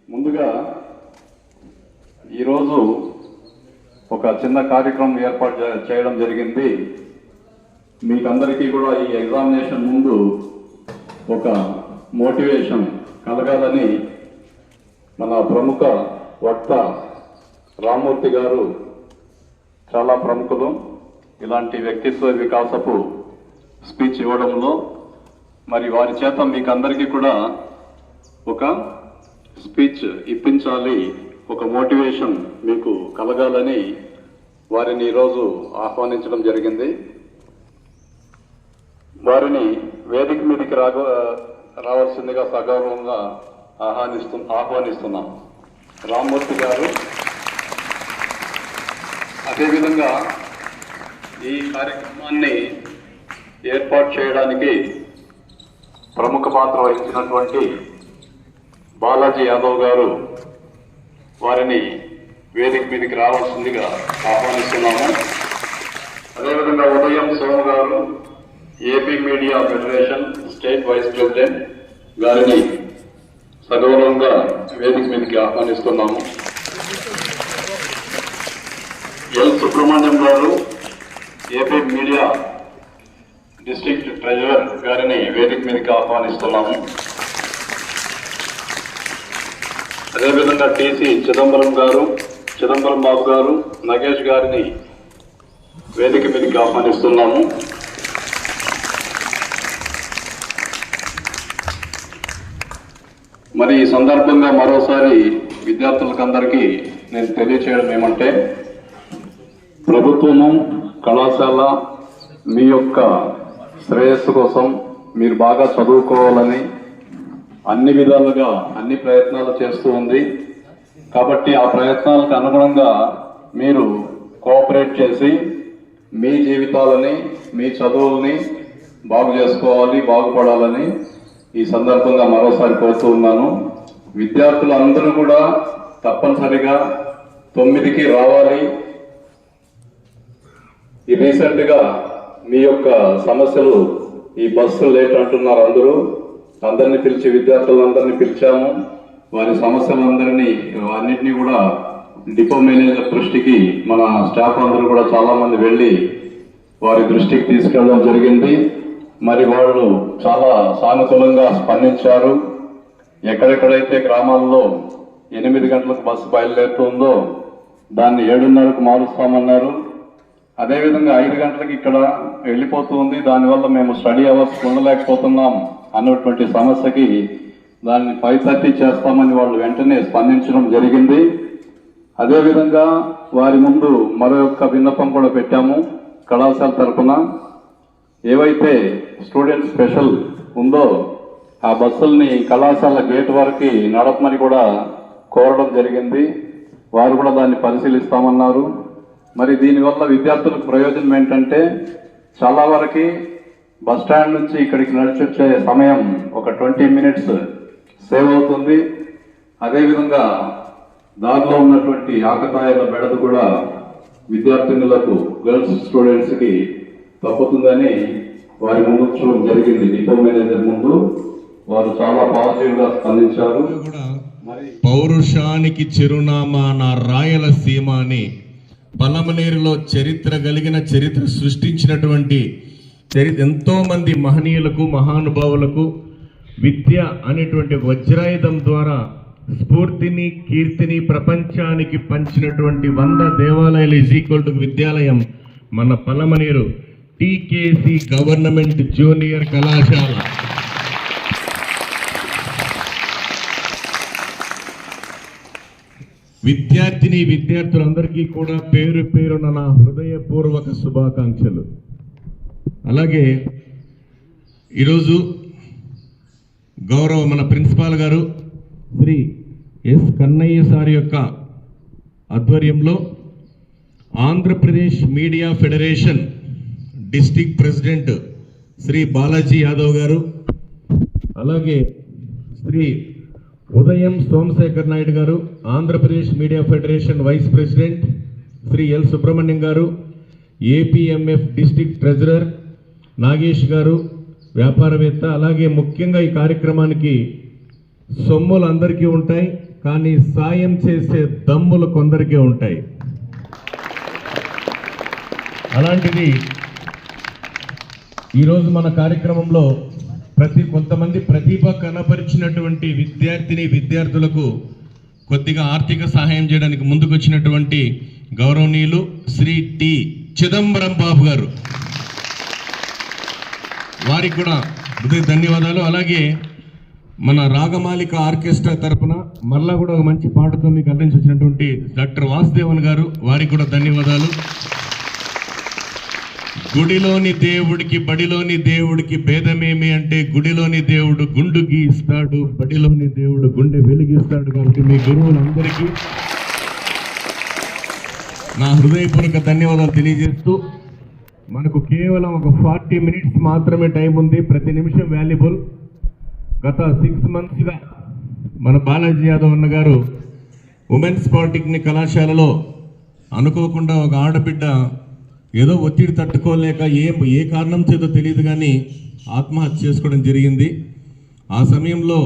ముందుగా ఈరోజు ఒక చిన్న కార్యక్రమం ఏర్పాటు చేయడం జరిగింది. మీకందరికీ కూడా ఈ ఎగ్జామినేషన్ ముందు ఒక మోటివేషన్ కలగాలని మన ప్రముఖ వక్త రామ్మూర్తి గారు, చాలా ప్రముఖులు, ఇలాంటి వ్యక్తిత్వ వికాసపు స్పీచ్ ఇవ్వడంలో మరి వారి చేత మీకు అందరికీ కూడా ఒక స్పీచ్ ఇప్పించాలి, ఒక మోటివేషన్ మీకు కలగాలని వారిని ఈరోజు ఆహ్వానించడం జరిగింది. వారిని వేదిక మీదకి రావాల్సిందిగా సగౌరవంగా ఆహ్వానిస్తున్నాం. రామ్మూర్తి గారు అదేవిధంగా ఈ కార్యక్రమాన్ని ఏర్పాటు చేయడానికి ప్రముఖ పాత్ర వహించినటువంటి బాలాజీ యాదవ్ గారు, వారిని వేదిక మీదకి రావాల్సిందిగా ఆహ్వానిస్తున్నాము. అదేవిధంగా ఉదయం సోము గారు, AP media federation state vice president గారిని సగౌరవంగా వేదిక మీదకి ఆహ్వానిస్తున్నాము. ఎల్ సుబ్రహ్మణ్యం గారు, ఏపీ మీడియా డిస్ట్రిక్ట్ ట్రెజరర్ గారిని వేదిక మీదకి ఆహ్వానిస్తున్నాము. అదేవిధంగా టీసీ చిదంబరం బాబు గారు, నగేష్ గారిని వేదిక మీదకి ఆహ్వానిస్తున్నాము. మరి ఈ సందర్భంగా మరోసారి విద్యార్థులకందరికీ నేను తెలియచేయడం ఏమంటే, ప్రభుత్వము కళాశాల మీ యొక్క శ్రేయస్సు కోసం మీరు బాగా చదువుకోవాలని అన్ని విధాలుగా అన్ని ప్రయత్నాలు చేస్తూ ఉంది. కాబట్టి ఆ ప్రయత్నాలకు అనుగుణంగా మీరు కోఆపరేట్ చేసి మీ జీవితాలని, మీ చదువుల్ని బాగు చేసుకోవాలి, బాగుపడాలని ఈ సందర్భంగా మరోసారి కోరుతూ ఉన్నాను. విద్యార్థులందరూ కూడా తప్పనిసరిగా 9కి రావాలి. ఈ రీసెంట్ గా మీ యొక్క సమస్యలు, ఈ బస్సు లేట్ అంటున్నారు, అందరినీ పిలిచి విద్యార్థులందరినీ పిలిచాము. వారి సమస్యలందరినీ కూడా డిపో మేనేజర్ దృష్టికి మన స్టాఫ్ అందరూ కూడా చాలా మంది వెళ్ళి వారి దృష్టికి తీసుకెళ్ళడం జరిగింది. మరి వాళ్ళు చాలా సానుకూలంగా స్పందించారు. ఎక్కడెక్కడైతే గ్రామాల్లో 8 గంటలకు బస్సు బయలుదేరుతుందో దాన్ని 7:30కు మారుస్తామన్నారు. అదేవిధంగా 5 గంటలకు ఇక్కడ వెళ్ళిపోతుంది, దానివల్ల మేము స్టడీ అవర్స్ ఉండలేకపోతున్నాం అన్నటువంటి సమస్యకి దాన్ని 5:30 చేస్తామని వాళ్ళు వెంటనే స్పందించడం జరిగింది. అదేవిధంగా వారి ముందు మరొక విన్నపం కూడా పెట్టాము. కళాశాల తరఫున ఏవైతే స్టూడెంట్ స్పెషల్ ఉందో ఆ బస్సుల్ని కళాశాల గేట్ వరకు నడపమని కూడా కోరడం జరిగింది. వారు కూడా దాన్ని పరిశీలిస్తామన్నారు. మరి దీనివల్ల విద్యార్థులకు ప్రయోజనం ఏంటంటే, చాలా వరకు బస్ స్టాండ్ నుంచి ఇక్కడికి నడిచొచ్చే సమయం ఒక 20 మినిట్స్ సేవ్ అవుతుంది. అదేవిధంగా దారిలో ఉన్నటువంటి ఆకతాయిల బెడద కూడా విద్యార్థినులకు, గర్ల్స్ స్టూడెంట్స్కి తప్పుతుందని వారి ముందు చూడడం జరిగింది. డిపో మేనేజర్ ముందు వారు చాలా పాజిటివ్ గా స్పందించారు. పౌరుషానికి చిరునామా నా రాయలసీమ అని పలమనేరులో చరిత్ర సృష్టించినటువంటి ఎంతో మంది మహనీయులకు, మహానుభావులకు విద్య అనేటువంటి వజ్రాయుధం ద్వారా స్ఫూర్తిని, కీర్తిని ప్రపంచానికి పంచినటువంటి 100 దేవాలయాలు విద్యాలయం మన పలమనేరు టీకేసీ గవర్నమెంట్ జూనియర్ కళాశాల. విద్యార్థులందరికీ కూడా పేరు పేరున నా హృదయపూర్వక శుభాకాంక్షలు. అలాగే ఈరోజు గౌరవ మన ప్రిన్సిపాల్ గారు శ్రీ ఎస్ కన్నయ్య సార్ యొక్క ఆధ్వర్యంలో Andhra Pradesh media federation district president Shri Balaji Yadav గారు, అలాగే శ్రీ ఉదయం సోమశేఖర్ నాయుడు గారు, Andhra Pradesh media federation vice president Shri L Subrahmanyam గారు, ఏపీఎంఎఫ్ డిస్ట్రిక్ట్ ట్రెజరర్ నాగేష్ గారు, వ్యాపారవేత్త, అలాగే ముఖ్యంగా ఈ కార్యక్రమానికి సొమ్ములు అందరికీ ఉంటాయి. కానీ సాయం చేసే దమ్ములు కొందరికే ఉంటాయి. అలాంటిది ఈరోజు మన కార్యక్రమంలో కొంతమంది ప్రతిభ కనపరిచినటువంటి విద్యార్థులకు కొద్దిగా ఆర్థిక సహాయం చేయడానికి ముందుకొచ్చినటువంటి గౌరవనీయులు శ్రీ టి చిదంబరం బాబు గారు, వారికి కూడా హృదయ ధన్యవాదాలు. అలాగే మన రాగమాలిక ఆర్కెస్ట్రా తరపున మళ్ళా కూడా ఒక మంచి పాటతో మీకు అందించి వచ్చినటువంటి డాక్టర్ వాసుదేవన్ గారు, వారికి కూడా ధన్యవాదాలు. గుడిలోని దేవుడికి బడిలోని దేవుడికి భేదమేమి అంటే గుడిలోని దేవుడు గుండు గీస్తాడు, బడిలోని దేవుడు గుండె వెలిగిస్తాడు. కాబట్టి మీ గురువులందరికీ నా హృదయపూర్వక ధన్యవాదాలు తెలియజేస్తూ, మనకు కేవలం ఒక 40 minutes మాత్రమే టైం ఉంది. ప్రతి నిమిషం వాల్యుబుల్. గత 6 monthsగా మన బాలాజీ యాదవ్ అన్న గారు ఉమెన్స్ పాలిటెక్నిక్ కళాశాలలో అనుకోకుండా ఒక ఆడబిడ్డ ఏదో ఒత్తిడి తట్టుకోలేక ఏ కారణం చేతో తెలియదు కానీ ఆత్మహత్య చేసుకోవడం జరిగింది. ఆ సమయంలో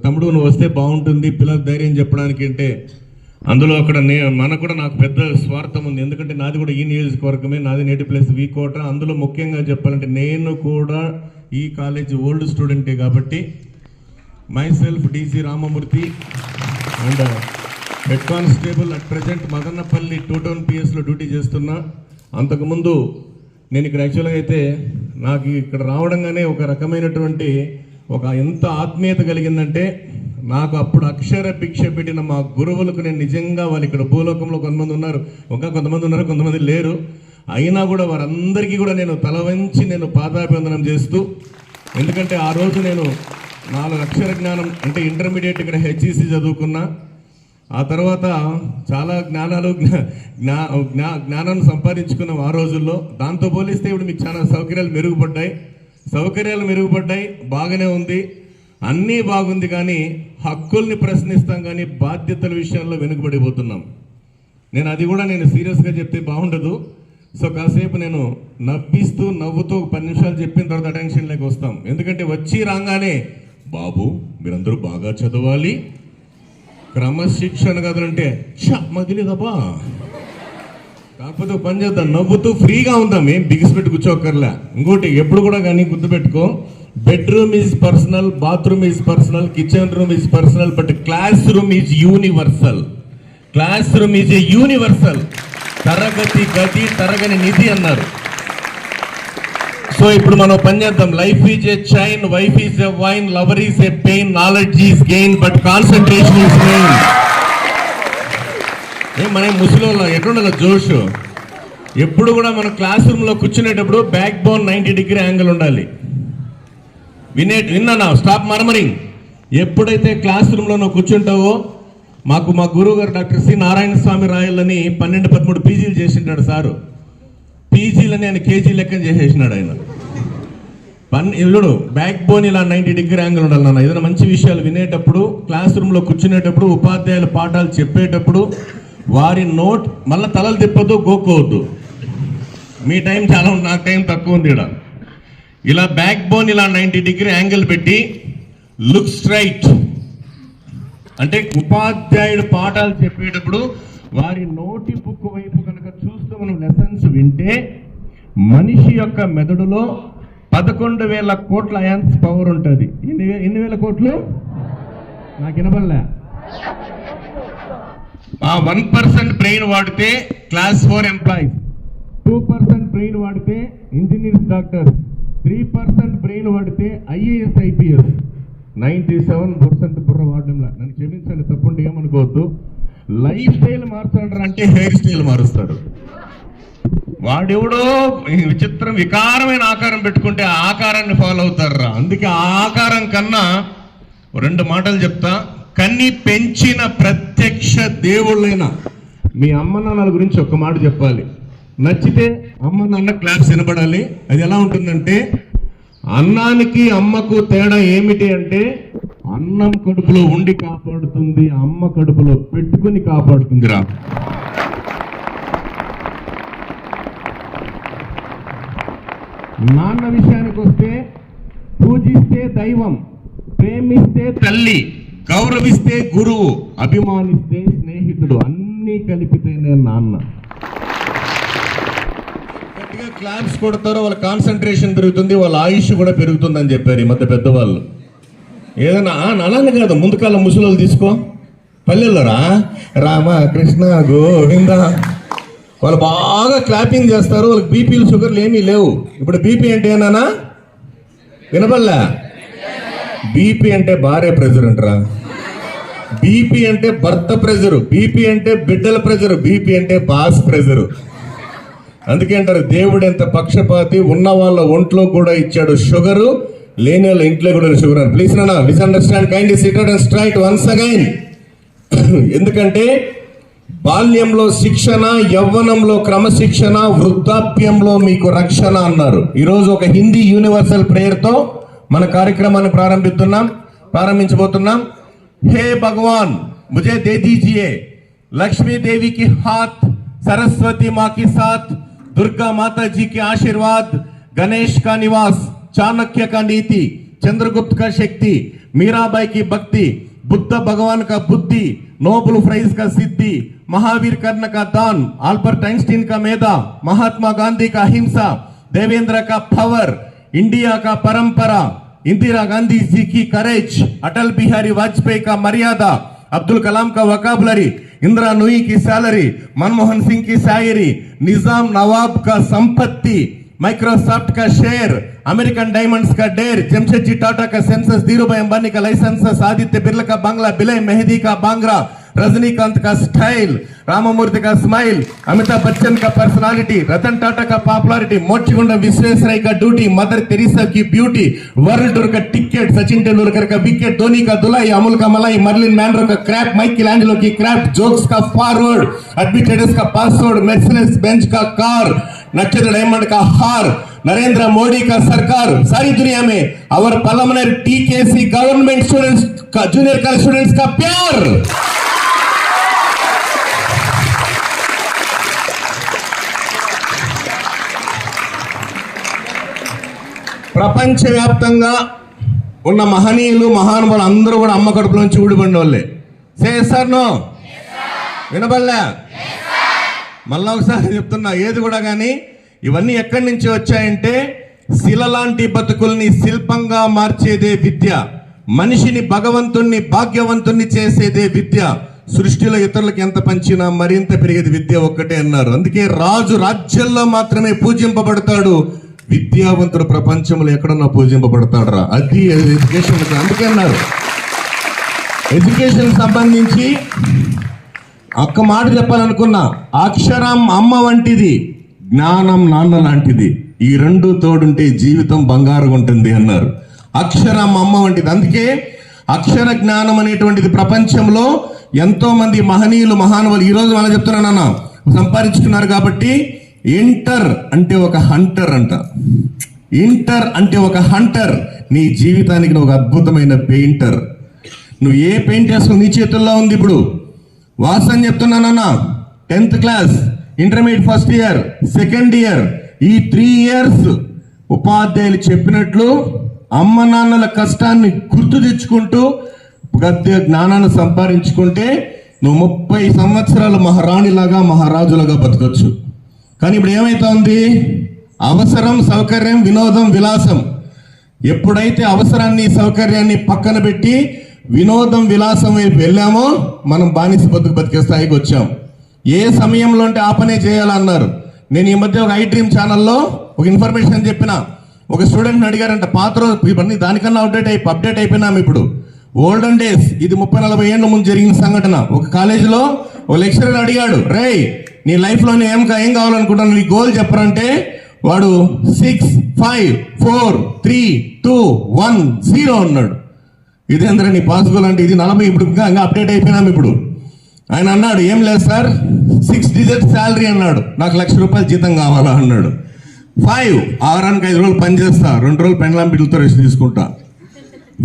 తమ్ముడు నువ్వు వస్తే బాగుంటుంది పిల్లలకు ధైర్యం చెప్పడానికి అంటే, అందులో అక్కడ నాకు పెద్ద స్వార్థం ఉంది. ఎందుకంటే నాది కూడా ఈ నియోజకవర్గమే, నాది నేటివ్ ప్లేస్ వీకోట. అందులో ముఖ్యంగా చెప్పాలంటే నేను కూడా ఈ కాలేజ్ ఓల్డ్ స్టూడెంటే కాబట్టి myself DC Ramamurthy and head constable at present Madanapalle 2 Town PS లో డ్యూటీ చేస్తున్నా. అంతకుముందు నేను ఇక్కడ యాక్చువల్గా అయితే నాకు ఇక్కడ రావడంగానే ఒక రకమైనటువంటి ఎంత ఆత్మీయత కలిగిందంటే, నాకు అప్పుడు అక్షర భిక్ష పెట్టిన మా గురువులకు నేను నిజంగా వాళ్ళు ఇక్కడ భూలోకంలో కొంతమంది ఉన్నారు, కొంతమంది ఉన్నారు, కొంతమంది లేరు. అయినా కూడా వారందరికీ కూడా నేను తల వంచి నేను పాదాభివందనం చేస్తూ, ఎందుకంటే ఆ రోజు నేను 4 అక్షర జ్ఞానం అంటే ఇంటర్మీడియట్ ఇక్కడ HEC చదువుకున్నా. ఆ తర్వాత చాలా జ్ఞానాన్ని సంపాదించుకున్నాం ఆ రోజుల్లో. దాంతో పోలిస్తే ఇప్పుడు మీకు చాలా సౌకర్యాలు మెరుగుపడ్డాయి, బాగానే ఉంది, అన్నీ బాగుంది. కానీ హక్కుల్ని ప్రశ్నిస్తాం కానీ బాధ్యతల విషయంలో వెనుకబడిపోతున్నాం. అది కూడా సీరియస్గా చెప్తే బాగుండదు. సో కాసేపు నేను నవ్వుతూ 10 నిమిషాలు చెప్పిన తర్వాత అటెన్షన్లోకి వస్తాం. ఎందుకంటే వచ్చి రాగానే బాబు మీరందరూ బాగా చదవాలి, క్రమశిక్షణ కదంటే మాకు తెలియదబ్బా. కాకపోతే పని చేద్దాం, నవ్వుతూ ఫ్రీగా ఉందాం, ఏం బిగిసిపెట్టి కూర్చోక్కర్లే. ఇంకోటి ఎప్పుడు కూడా కానీ గుర్తుపెట్టుకో, bedroom is personal, bathroom is personal, kitchen room is personal, but class room is universal. Class room is a universal. తరగతి గది తరగని నిధి అన్నారు. సో ఇప్పుడు మనం పని చేద్దాం. Life is a chain, wife is a wine, lover is a pain, knowledge is gain, but concentration is main. మన ముసలిలో ఎట్లుండాలి జోష్. ఎప్పుడు కూడా మన క్లాస్ రూమ్ లో కూర్చునేటప్పుడు బ్యాక్ బోన్ 90 degree యాంగిల్ ఉండాలి. విన్నా స్టాప్ మర్మరింగ్. ఎప్పుడైతే క్లాస్ రూమ్ లో నువ్వు కూర్చుంటావో, మా గురువు గారు డాక్టర్ సి నారాయణ స్వామి రాయలని 12-13 PGలు చేసింటాడు సారు. PGలని ఆయన కేజీ లెక్కన చేసేసినాడు ఆయన. ఇల్లుడు బ్యాక్ బోన్ ఇలా 90 degree యాంగిల్ ఉండాలి నాన్న. ఏదైనా మంచి విషయాలు వినేటప్పుడు, క్లాస్ రూమ్ లో కూర్చునేటప్పుడు, ఉపాధ్యాయుల పాఠాలు చెప్పేటప్పుడు వారి నోట్ మళ్ళీ తలలు తిప్పొద్దు, గోక్కోవద్దు. మీ టైం చాలా ఉంది, నాకు టైం తక్కువ ఉంది. ఇలా బ్యాక్ బోన్ ఇలా 90 degree యాంగిల్ పెట్టి లుక్ స్ట్రైట్ అంటే ఉపాధ్యాయుడు పాఠాలు చెప్పేటప్పుడు వారి నోటి పుక్కు వైపు కనుక చూస్తూ మనం లెసన్స్ వింటే మనిషి యొక్క మెదడులో 11,000 కోట్ల అయాన్స్ పవర్ ఉంటుంది. ఎన్ని వేల కోట్లు నాకు వినబడలే. ఆ 1% బ్రెయిన్ వాడితే క్లాస్ 4 ఎంప్లాయీస్, 2% బ్రెయిన్ వాడితే ఇంజనీర్స్, డాక్టర్స్, 3% బ్రెయిన్ వాడితే IAS IPS, 97% బుర్ర వాడడంలా. నన్ను క్షమించండి, తప్పుండి ఏమనుకోవద్దు. లైఫ్ స్టైల్ మార్చాడు అంటే హెయిర్ స్టైల్ మారుస్తాడు. వాడెవడో విచిత్రం వికారమైన ఆకారం పెట్టుకుంటే ఆ ఆకారాన్ని ఫాలో అవుతారా. అందుకే ఆ ఆకారం కన్నా 2 మాటలు చెప్తా. కన్ని పెంచిన ప్రత్యక్ష దేవుళ్ళైన మీ అమ్మ నాన్నల గురించి ఒక్క మాట చెప్పాలి. నచ్చితే అమ్మ నాన్న క్లాప్స్ వినపడాలి. అది ఎలా ఉంటుందంటే, అన్నానికి అమ్మకు తేడా ఏమిటి అంటే, అన్నం కడుపులో ఉండి కాపాడుతుంది, అమ్మ కడుపులో పెట్టుకుని కాపాడుతుందిరా. నాన్న విషయానికి వస్తే, పూజిస్తే దైవం, ప్రేమిస్తే తల్లి, గౌరవిస్తే గురువు, అభిమానిస్తే స్నేహితుడు, అన్నీ కలిపితేనే నాన్న. గట్టిగా క్లాప్స్ కొడతారో వాళ్ళ కాన్సన్ట్రేషన్ పెరుగుతుంది, వాళ్ళ ఆయుష్ కూడా పెరుగుతుందని చెప్పారు ఈ మధ్య పెద్దవాళ్ళు. ఏదైనా నాన్న కాదు, ముందుకాలం ముసలోళ్ళు తీసుకో, పల్లెల్లోరా రామ కృష్ణ గోవింద, వాళ్ళు బాగా క్లాపింగ్ చేస్తారు. వాళ్ళకి బీపీలు షుగర్లు ఏమీ లేవు. ఇప్పుడు బీపీ అంటే ఏనా వినపల్లా? బీపీ అంటే భార్య ప్రెజర్ అంటారా? బీపీ అంటే భర్త ప్రెజరు, బీపీ అంటే బిడ్డల ప్రెజరు, బీపీ అంటే బాస్ ప్రెజరు. అందుకే అంటారు దేవుడు ఎంత పక్షపాతి, ఉన్న వాళ్ళ ఒంట్లో కూడా ఇచ్చాడు షుగరు, లేని వాళ్ళ ఇంట్లో కూడా షుగర్ అని. ప్లీజ్ నాన్న misunderstand, kindly SIT and straight once again. ఎందుకంటే బాల్యంలో శిక్షణ, యవ్వనంలో క్రమశిక్షణ, వృద్ధాప్యంలో మీకు రక్షణ అన్నారు. ఈరోజు ఒక హిందీ యూనివర్సల్ ప్రేయర్తో మన కార్యక్రమాన్ని ప్రారంభించబోతున్నాం. हे भगवान मुझे दे दीजिए लक्ष्मी देवी की हाथ, सरस्वती माँ की साथ, दुर्गा माता जी के आशीर्वाद, गणेश का निवास, चाणक्य का नीति, चंद्रगुप्त का शक्ति, मीराबाई की भक्ति, बुद्ध भगवान का बुद्धि, नोबेल प्राइज का सिद्धि, महावीर कर्ण का दान, अल्बर्ट आइंस्टीन का मेधा, महात्मा गांधी का अहिंसा, देवेंद्र का पावर, इंडिया का परंपरा, इंदिरा गांधी जी की करेज, अटल बिहारी वाजपेयी का मर्यादा, अब्दुल कलाम का वोकैबुलरी, इंदिरा नूई की सैलरी, मनमोहन सिंह की शायरी, निजाम नवाब का संपत्ति, माइक्रोसॉफ्ट का शेयर, अमेरिकन डायमंड्स का डेर, जमशेदजी टाटा का सेंसस, धीरूभाई अंबानी का लाइसेंस, आदित्य बिरला का बांग्ला, बिलय मेहदी का बांग्रा, रजनीकांत का स्टाइल, राममूर्ति का स्माइल, अमिताभ बच्चन का पर्सनालिटी, रतन टाटा का पॉपुलैरिटी, मोचीगुंडा विश्वेश्वरैया का ड्यूटी, मदर तेरेसा की ब्यूटी, वर्ल्ड टूर का टिकट, सचिन तेंदुलकर का विकेट, धोनी का दुलाई, अमूल का मलाई, मर्लिन मैनरो का क्रैप, माइकलैंजेलो की क्रैप, जोक्स का फॉरवर्ड, एडमिटेडस का पासवर्ड, मर्सिडीज बेंज का कार, नक्षत्र डायमंड का हार, नरेंद्र मोदी का सरकार, सारी दुनिया में और पलमनर टीकेसी गवर्नमेंट स्टूडेंट्स का, जूनियर कॉलेज स्टूडेंट्स का प्यार. ప్రపంచవ్యాప్తంగా ఉన్న మహనీయులు మహానుభావులు అందరూ కూడా అమ్మ కడుపులోంచి ఊడిపడిన వాళ్ళే. చేస్తాను వినబల్లా? మళ్ళా ఒకసారి చెప్తున్నా, ఏది కూడా కానీ ఇవన్నీ ఎక్కడి నుంచి వచ్చాయంటే శిల లాంటి బతుకుల్ని శిల్పంగా మార్చేదే విద్య, మనిషిని భగవంతుణ్ణి భాగ్యవంతుణ్ణి చేసేదే విద్య, సృష్టిలో ఇతరులకు ఎంత పంచినా మరింత పెరిగేది విద్య ఒక్కటే అన్నారు. అందుకే రాజు రాజ్యంలో మాత్రమే పూజింపబడతాడు, విద్యావంతుడు ప్రపంచంలో ఎక్కడన్నా పూజింపబడతాడరా, అది ఎడ్యుకేషన్. అందుకే అన్నారు ఎడ్యుకేషన్ సంబంధించి ఒక్క మాట చెప్పాలనుకున్నా, అక్షరం అమ్మ వంటిది, జ్ఞానం నాన్న లాంటిది, ఈ రెండు తోడుంటే జీవితం బంగారం ఉంటుంది అన్నారు. అక్షరం అమ్మ వంటిది. అందుకే అక్షర జ్ఞానం అనేటువంటిది ప్రపంచంలో ఎంతో మంది మహనీయులు మహానుభావులు ఈ రోజు మనం చెప్తున్నానన్నా సంపాదించుకున్నారు. కాబట్టి ఇంటర్ అంటే ఒక హంటర్ అంట, ఇంటర్ అంటే ఒక హంటర్. నీ జీవితానికి ఒక అద్భుతమైన పెయింటర్. నువ్వు ఏ పెయింట్ వేసుకుని నీ చేతుల్లో ఉంది. ఇప్పుడు వాసన్ చెప్తున్నానన్నా 10th class, intermediate first year, second year, ఈ 3 years ఉపాధ్యాయులు చెప్పినట్లు అమ్మ నాన్నల కష్టాన్ని గుర్తు తెచ్చుకుంటూ గద్య జ్ఞానాన్ని సంపాదించుకుంటే నువ్వు 30 సంవత్సరాలు మహారాణిలాగా మహారాజులాగా బతకచ్చు. కానీ ఇప్పుడు ఏమైతోంది? అవసరం, సౌకర్యం, వినోదం, విలాసం. ఎప్పుడైతే అవసరాన్ని సౌకర్యాన్ని పక్కన పెట్టి వినోదం విలాసం వైపు వెళ్ళామో మనం బానిస బతికే స్థాయికి వచ్చాం. ఏ సమయంలో అంటే ఆ పనే చేయాలన్నారు. నేను ఈ మధ్య ఒక ఐ డ్రీమ్ ఛానల్లో ఒక ఇన్ఫర్మేషన్ చెప్పిన. ఒక స్టూడెంట్ని అడిగారంట, పాత రోజు ఇవన్నీ దానికన్నా అప్డేట్ అయిపోయినాం ఇప్పుడు. ఓల్డెన్ డేస్, ఇది 30-40 ఏళ్ళ ముందు జరిగిన సంఘటన. ఒక కాలేజీలో ఒక లెక్చరర్ అడిగాడు, రేయ్ నీ లైఫ్లో ఏం కావాలనుకుంటాను, నీ గోల్ చెప్పరంటే వాడు 6, 5, 4, 3, 2, 1, 0 అన్నాడు. ఇదేంద్ర నీ పాస్ గోల్ అంటే? ఇది 40, ఇప్పుడు ఇంకా అప్డేట్ అయిపోయినాం ఇప్పుడు. ఆయన అన్నాడు, ఏం లేదు సార్, 6 digit శాలరీ అన్నాడు, నాకు ₹1,00,000 జీతం కావాలా అన్నాడు. 5, వారానికి 5 రోజులు పని చేస్తా, 2 రోజులు పెండ్లాం బిడ్డలతో రెస్ట్ తీసుకుంటా.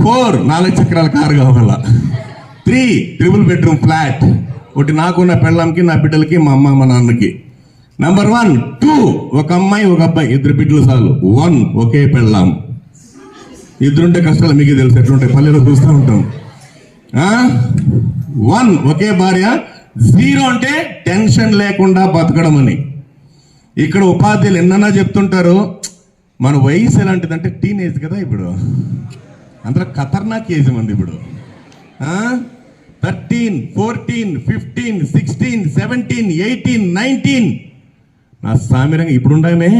4, 4 చక్రాల కారు కావాలా. 3, ట్రిపుల్ బెడ్రూమ్ ఫ్లాట్, ఒకటి నాకున్న పెళ్ళాంకి, నా బిడ్డలకి, మా అమ్మ మా నాన్నకి. నెంబర్ 1, 2, ఒక అమ్మాయి ఒక అబ్బాయి, 2 బిడ్డలు చాలు. 1, ఒకే పెళ్ళాం. 2 ఉంటే కష్టాలు మీకు తెలుసు ఎట్లుంటాయి, పల్లెలో చూస్తూ ఉంటాం. 1 ఒకే భార్య, 0 అంటే టెన్షన్ లేకుండా బతకడం అని. ఇక్కడ ఉపాధ్యాయులు ఎన్నన్నా చెప్తుంటారు, మన వయసు ఎలాంటిదంటే టీనేజ్ కదా ఇప్పుడు, అందులో ఖతర్నాక్ ఏజ్ మంది ఇప్పుడు. 13, 14, 15, 16, 17, 18, 19. నా సామిరంగా ఇప్పుడుండామే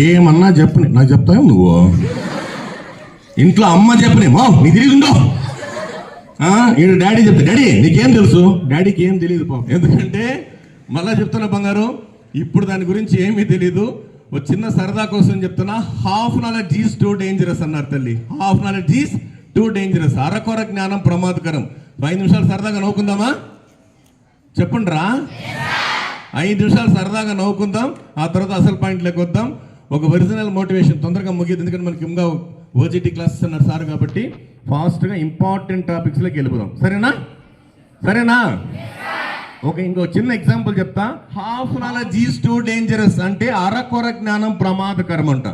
ఏమన్నా చెప్పని నాకు చెప్తావు నువ్వు, ఇంట్లో అమ్మ చెప్పనేమో నీకు తెలియదుండో. ఈడు డాడీ చెప్తా, డాడీ నీకేం తెలుసు, డాడీకి ఏం తెలియదు పాపం. ఎందుకంటే మళ్ళా చెప్తున్నా బంగారు, ఇప్పుడు దాని గురించి ఏమీ తెలియదు. ఒక చిన్న సరదా కోసం చెప్తున్నా, half knowledge is too dangerous అన్నారు తల్లి. Half knowledge is too dangerous. అరకొర జ్ఞానం ప్రమాదకరం. 5 నిమిషాలు సరదాగా నవ్వుకుందామా? చెప్పండి రా. 5 నిమిషాలు సరదాగా నవ్వుకుందాం, ఆ తర్వాత అసలు పాయింట్లోకి వద్దాం. ఒక ఒరిజినల్ మోటివేషన్ తొందరగా ముగియదు, ఎందుకంటే మనకి ఇంకా ఓజీటీ క్లాసెస్ అన్నారు సార్ కాబట్టి ఫాస్ట్గా ఇంపార్టెంట్ టాపిక్స్లోకి వెళ్ళిపోదాం. సరేనా? సరేనా? ఓకే, ఇంకో చిన్న ఎగ్జాంపుల్ చెప్తా. Half knowledge is too dangerous అంటే అరకొర జ్ఞానం ప్రమాదకరం అంట.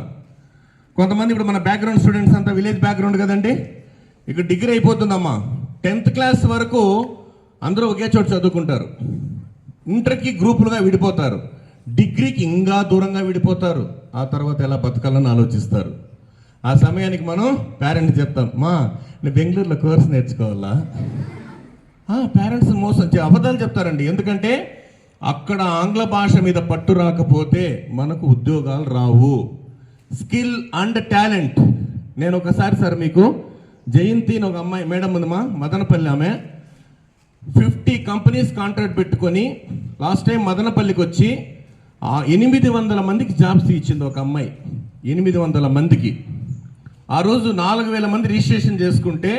కొంతమంది ఇప్పుడు మన బ్యాక్గ్రౌండ్ స్టూడెంట్స్ అంతా విలేజ్ బ్యాక్గ్రౌండ్ కదండి, ఇక్కడ డిగ్రీ అయిపోతుందమ్మా. 10th క్లాస్ వరకు అందరూ ఒకే చోట చదువుకుంటారు, ఇంటర్కి గ్రూపులుగా విడిపోతారు, డిగ్రీకి ఇంకా దూరంగా విడిపోతారు. ఆ తర్వాత ఎలా బతకాలని ఆలోచిస్తారు. ఆ సమయానికి మనం పేరెంట్స్ చెప్తాం, మా నేను బెంగళూరులో కోర్స్ నేర్చుకోవాలా. పేరెంట్స్ మోసం అబద్ధాలు చెప్తారండి. ఎందుకంటే అక్కడ ఆంగ్ల భాష మీద పట్టు రాకపోతే మనకు ఉద్యోగాలు రావు. Skill and talent. నేను ఒకసారి సార్ మీకు జయంతి అని ఒక అమ్మాయి మేడం ఉందమ్మా, మదనపల్లి ఆమె 50 కంపెనీస్ కాంట్రాక్ట్ పెట్టుకొని లాస్ట్ టైం మదనపల్లికి వచ్చి 800 మందికి జాబ్స్ ఇచ్చింది ఒక అమ్మాయి. 800 మందికి. ఆ రోజు 4000 మంది రిజిస్ట్రేషన్ చేసుకుంటే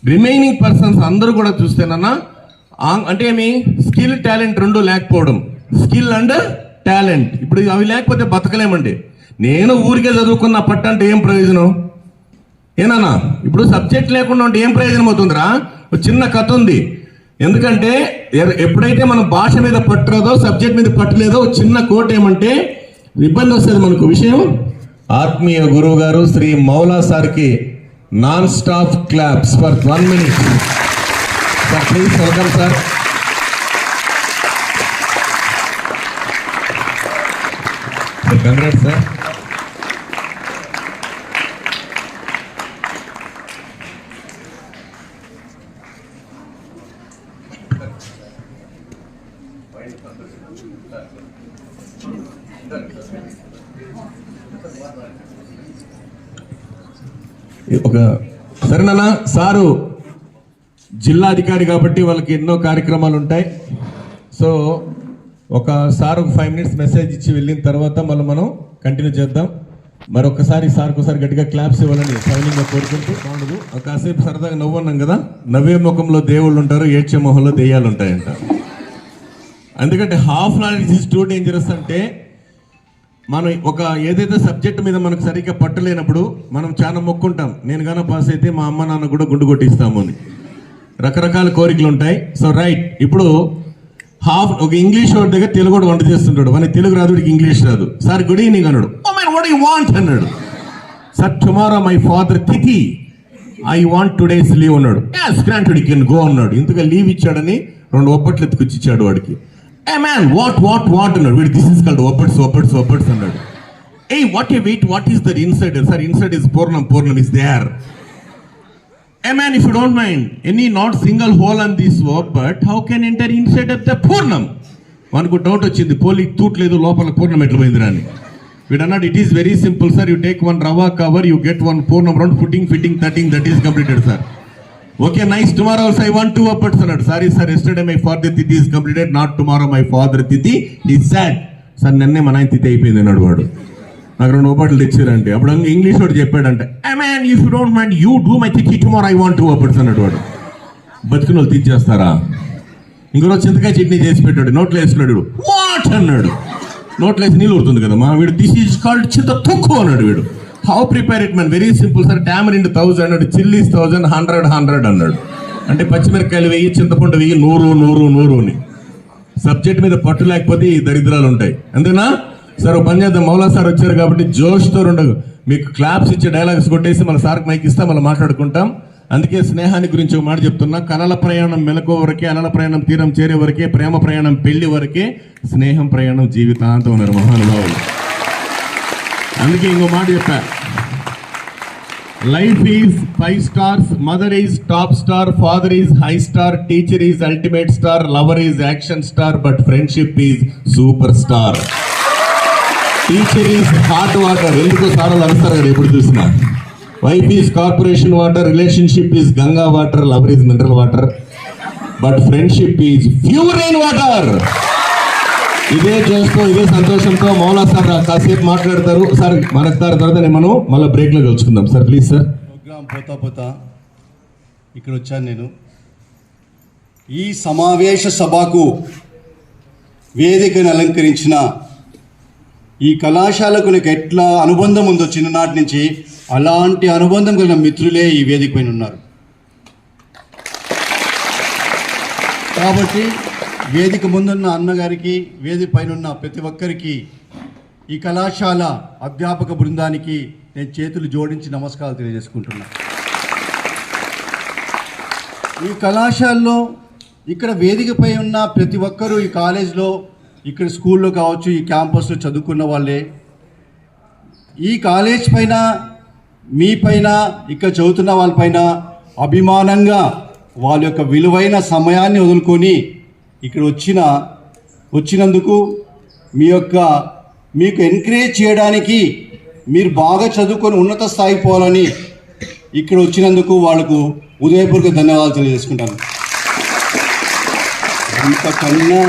రిమైనింగ్ పర్సన్స్ అందరూ కూడా చూస్తేనన్నా అంటే ఏమి స్కిల్ టాలెంట్ రెండు లేకపోవడం. స్కిల్ అండ్ టాలెంట్ ఇప్పుడు అవి లేకపోతే బతకలేమండి. నేను ఊరికే చదువుకున్న పట్టంటే ఏం ప్రయోజనం ఏనా? ఇప్పుడు సబ్జెక్ట్ లేకుండా ఉంటే ఏం ప్రయోజనం అవుతుందిరా? ఒక చిన్న కథ ఉంది. ఎందుకంటే ఎప్పుడైతే మన భాష మీద పట్టులేదో, సబ్జెక్ట్ మీద పట్టలేదో, చిన్న కోట్ ఏమంటే ఇబ్బంది వస్తుంది మనకు. విషయం ఆత్మీయ గురువు గారు శ్రీ మౌలా సార్కి non stop claps for 1 minute. Sir please welcome sir. Congrats sir. సరేనా సారు జిల్లా అధికారి కాబట్టి వాళ్ళకి ఎన్నో కార్యక్రమాలు ఉంటాయి. సో సార్ ఒక 5 minutes మెసేజ్ ఇచ్చి వెళ్ళిన తర్వాత మళ్ళీ మనం కంటిన్యూ చేద్దాం. మరొకసారి సార్కి ఒకసారి గట్టిగా క్లాప్స్ ఇవ్వాలని సైనింగ్గా కోరుకుంటూ బాగుండదు. కాసేపు సరదాగా నవ్వన్నాం కదా, నవ్వే ముఖంలో దేవుళ్ళు ఉంటారు, ఏడ్చే మొహంలో దెయ్యాలు ఉంటాయంట. ఎందుకంటే half knowledge is too dangerous అంటే మనం ఏదైతే సబ్జెక్ట్ మీద మనకు సరిగ్గా పట్టలేనప్పుడు మనం చాలా మొక్కుంటాం, నేను గాన పాస్ అయితే మా అమ్మ నాన్న కూడా గుండు కొట్టిస్తాము అని. రకరకాల కోరికలు ఉంటాయి. సో రైట్, ఇప్పుడు ఒక ఇంగ్లీష్ వాడి దగ్గర తెలుగు కూడా వంట చేస్తుంటాడు. వాడికి తెలుగు రాదు, వాడికి ఇంగ్లీష్ రాదు. సార్ గుడ్ ఈవినింగ్ అన్నాడు. Oh man what you want అన్నాడు. సార్ టుమారో మై ఫాదర్ తిథి, ఐ వాంట్ టుడేస్ లీవ్ అన్నాడు. yes granted you can go అన్నాడు. ఇంతగా లీవ్ ఇచ్చాడని 2 ఒప్పట్లు ఎత్తుకొచ్చి ఇచ్చాడు వాడికి. ఏ మ్యాన్ వాట్ అన్నాడు. వీడు దిస్ ఇస్ కాల్డ్ ఒప్పట్స్ అన్నాడు. A what a wait, what is that inside? Sir inside is పూర్ణం is there. A man, if you don't mind, any not single hole on this but how can enter inside of the పూర్ణం? మనకు doubt వచ్చింది, పోలి తూట్లేదు లోపల పూర్ణం ఎట్లా పోయింది అని. వీడన్నాడు it is very simple sir, you take 1 రవా కవర్, యూ గెట్ 1 పూర్ణం round, fitting that is completed sir. Okay nice, tomorrow also I want 2 ఒప్పట్స్ అన్నాడు. Sorry sir, yesterday my father తిథి is completed, not tomorrow my father తిథి is sad. Sir నిన్నే మన ఆయన తిథి అయిపోయింది అన్నాడు వాడు. నాకు 2 ఒప్పట్లు తెచ్చారంటే అప్పుడు ఇంగ్లీష్ వాడు చెప్పాడంటే, ఏ man if you don't mind you do my తిథి టుమారో ఐ వాంట్ 2 ఒప్పట్స్ అన్నాడు వాడు. బతికిన వాళ్ళు తెచ్చేస్తారా? ఇంకొక చింతకాయ చట్నీ చేసి పెట్టాడు, నోట్లో వేసుకున్నాడు. వాట్ అన్నాడు. నోట్లో వేసి నీళ్ళు ఊరుతుంది కదా మా వీడు, దిస్ ఈజ్ కాల్డ్ చింత తొక్కు అన్నాడు వీడు. How prepare it man? Very simple sir, tamarind 1000 అన్నాడు, చిల్లీస్ 1000, 100 అన్నాడు. అంటే పచ్చిమిరకాయలు 1000, చింతపండు 1000, 100 అని. సబ్జెక్ట్ మీద పట్టు లేకపోతే ఈ దరిద్రాలు ఉంటాయి. అంతేనా? సార్ ఒక పని చేద్దాం, మౌలా సార్ వచ్చారు కాబట్టి జోష్తో మీకు క్లాప్స్ ఇచ్చే డైలాగ్స్ కొట్టేసి మన సార్కి మైక్ ఇస్తా, మళ్ళీ మాట్లాడుకుంటాం. అందుకే స్నేహాన్ని గురించి ఒక మాట చెప్తున్నా. కలల ప్రయాణం మెలకువ వరకే, అలల ప్రయాణం తీరం చేరే వరకే, ప్రేమ ప్రయాణం పెళ్లి వరకే, స్నేహం ప్రయాణం జీవితాంతం ఉన్నారు మహానుభావులు. అందుకే ఇంకో మాట చెప్పా, life is 5 stars, mother is top star, father is high star, teacher is ultimate star, lover is action star, but friendship is super star. Teacher is hot water, ఎందుకో సారాలు అరుస్తారు కదా ఎప్పుడు చూసినా. Wife is corporation water, relationship is Ganga water, lover is mineral water, but friendship is pure rain water. ఇదే జోష్తో, ఇదే సంతోషంతో Maula sir కాసేపు మాట్లాడతారు. సార్ మనకు తర్వాత మనం మళ్ళీ బ్రేక్లో కలుసుకుందాం. Sir please sir. ప్రోగ్రాం పోతా ఇక్కడ వచ్చాను నేను. ఈ సమావేశ సభకు వేదికను అలంకరించిన ఈ కళాశాలకు నాకు ఎట్లా అనుబంధం ఉందో చిన్ననాటి నుంచి, అలాంటి అనుబంధం కలిగిన మిత్రులే ఈ వేదిక పైన ఉన్నారు. కాబట్టి వేదిక ముందున్న అన్నగారికి, వేదిక పైన ఉన్న ప్రతి ఒక్కరికి, ఈ కళాశాల అధ్యాపక బృందానికి నేను చేతులు జోడించి నమస్కారాలు తెలియజేసుకుంటున్నా. ఈ కళాశాలలో ఇక్కడ వేదికపై ఉన్న ప్రతి ఒక్కరూ ఈ కాలేజ్లో, ఇక్కడ స్కూల్లో కావచ్చు, ఈ క్యాంపస్లో చదువుకున్న వాళ్ళే. ఈ కాలేజ్ పైన, మీ పైన, ఇక్కడ చదువుతున్న వాళ్ళపైన అభిమానంగా వాళ్ళ యొక్క విలువైన సమయాన్ని వదులుకొని ఇక్కడ వచ్చినందుకు మీకు ఎంకరేజ్ చేయడానికి, మీరు బాగా చదువుకొని ఉన్నత స్థాయికి పోవాలని ఇక్కడ వచ్చినందుకు వాళ్ళకు హృదయపూర్వక ధన్యవాదాలు తెలియజేసుకుంటాను. అంతకన్నా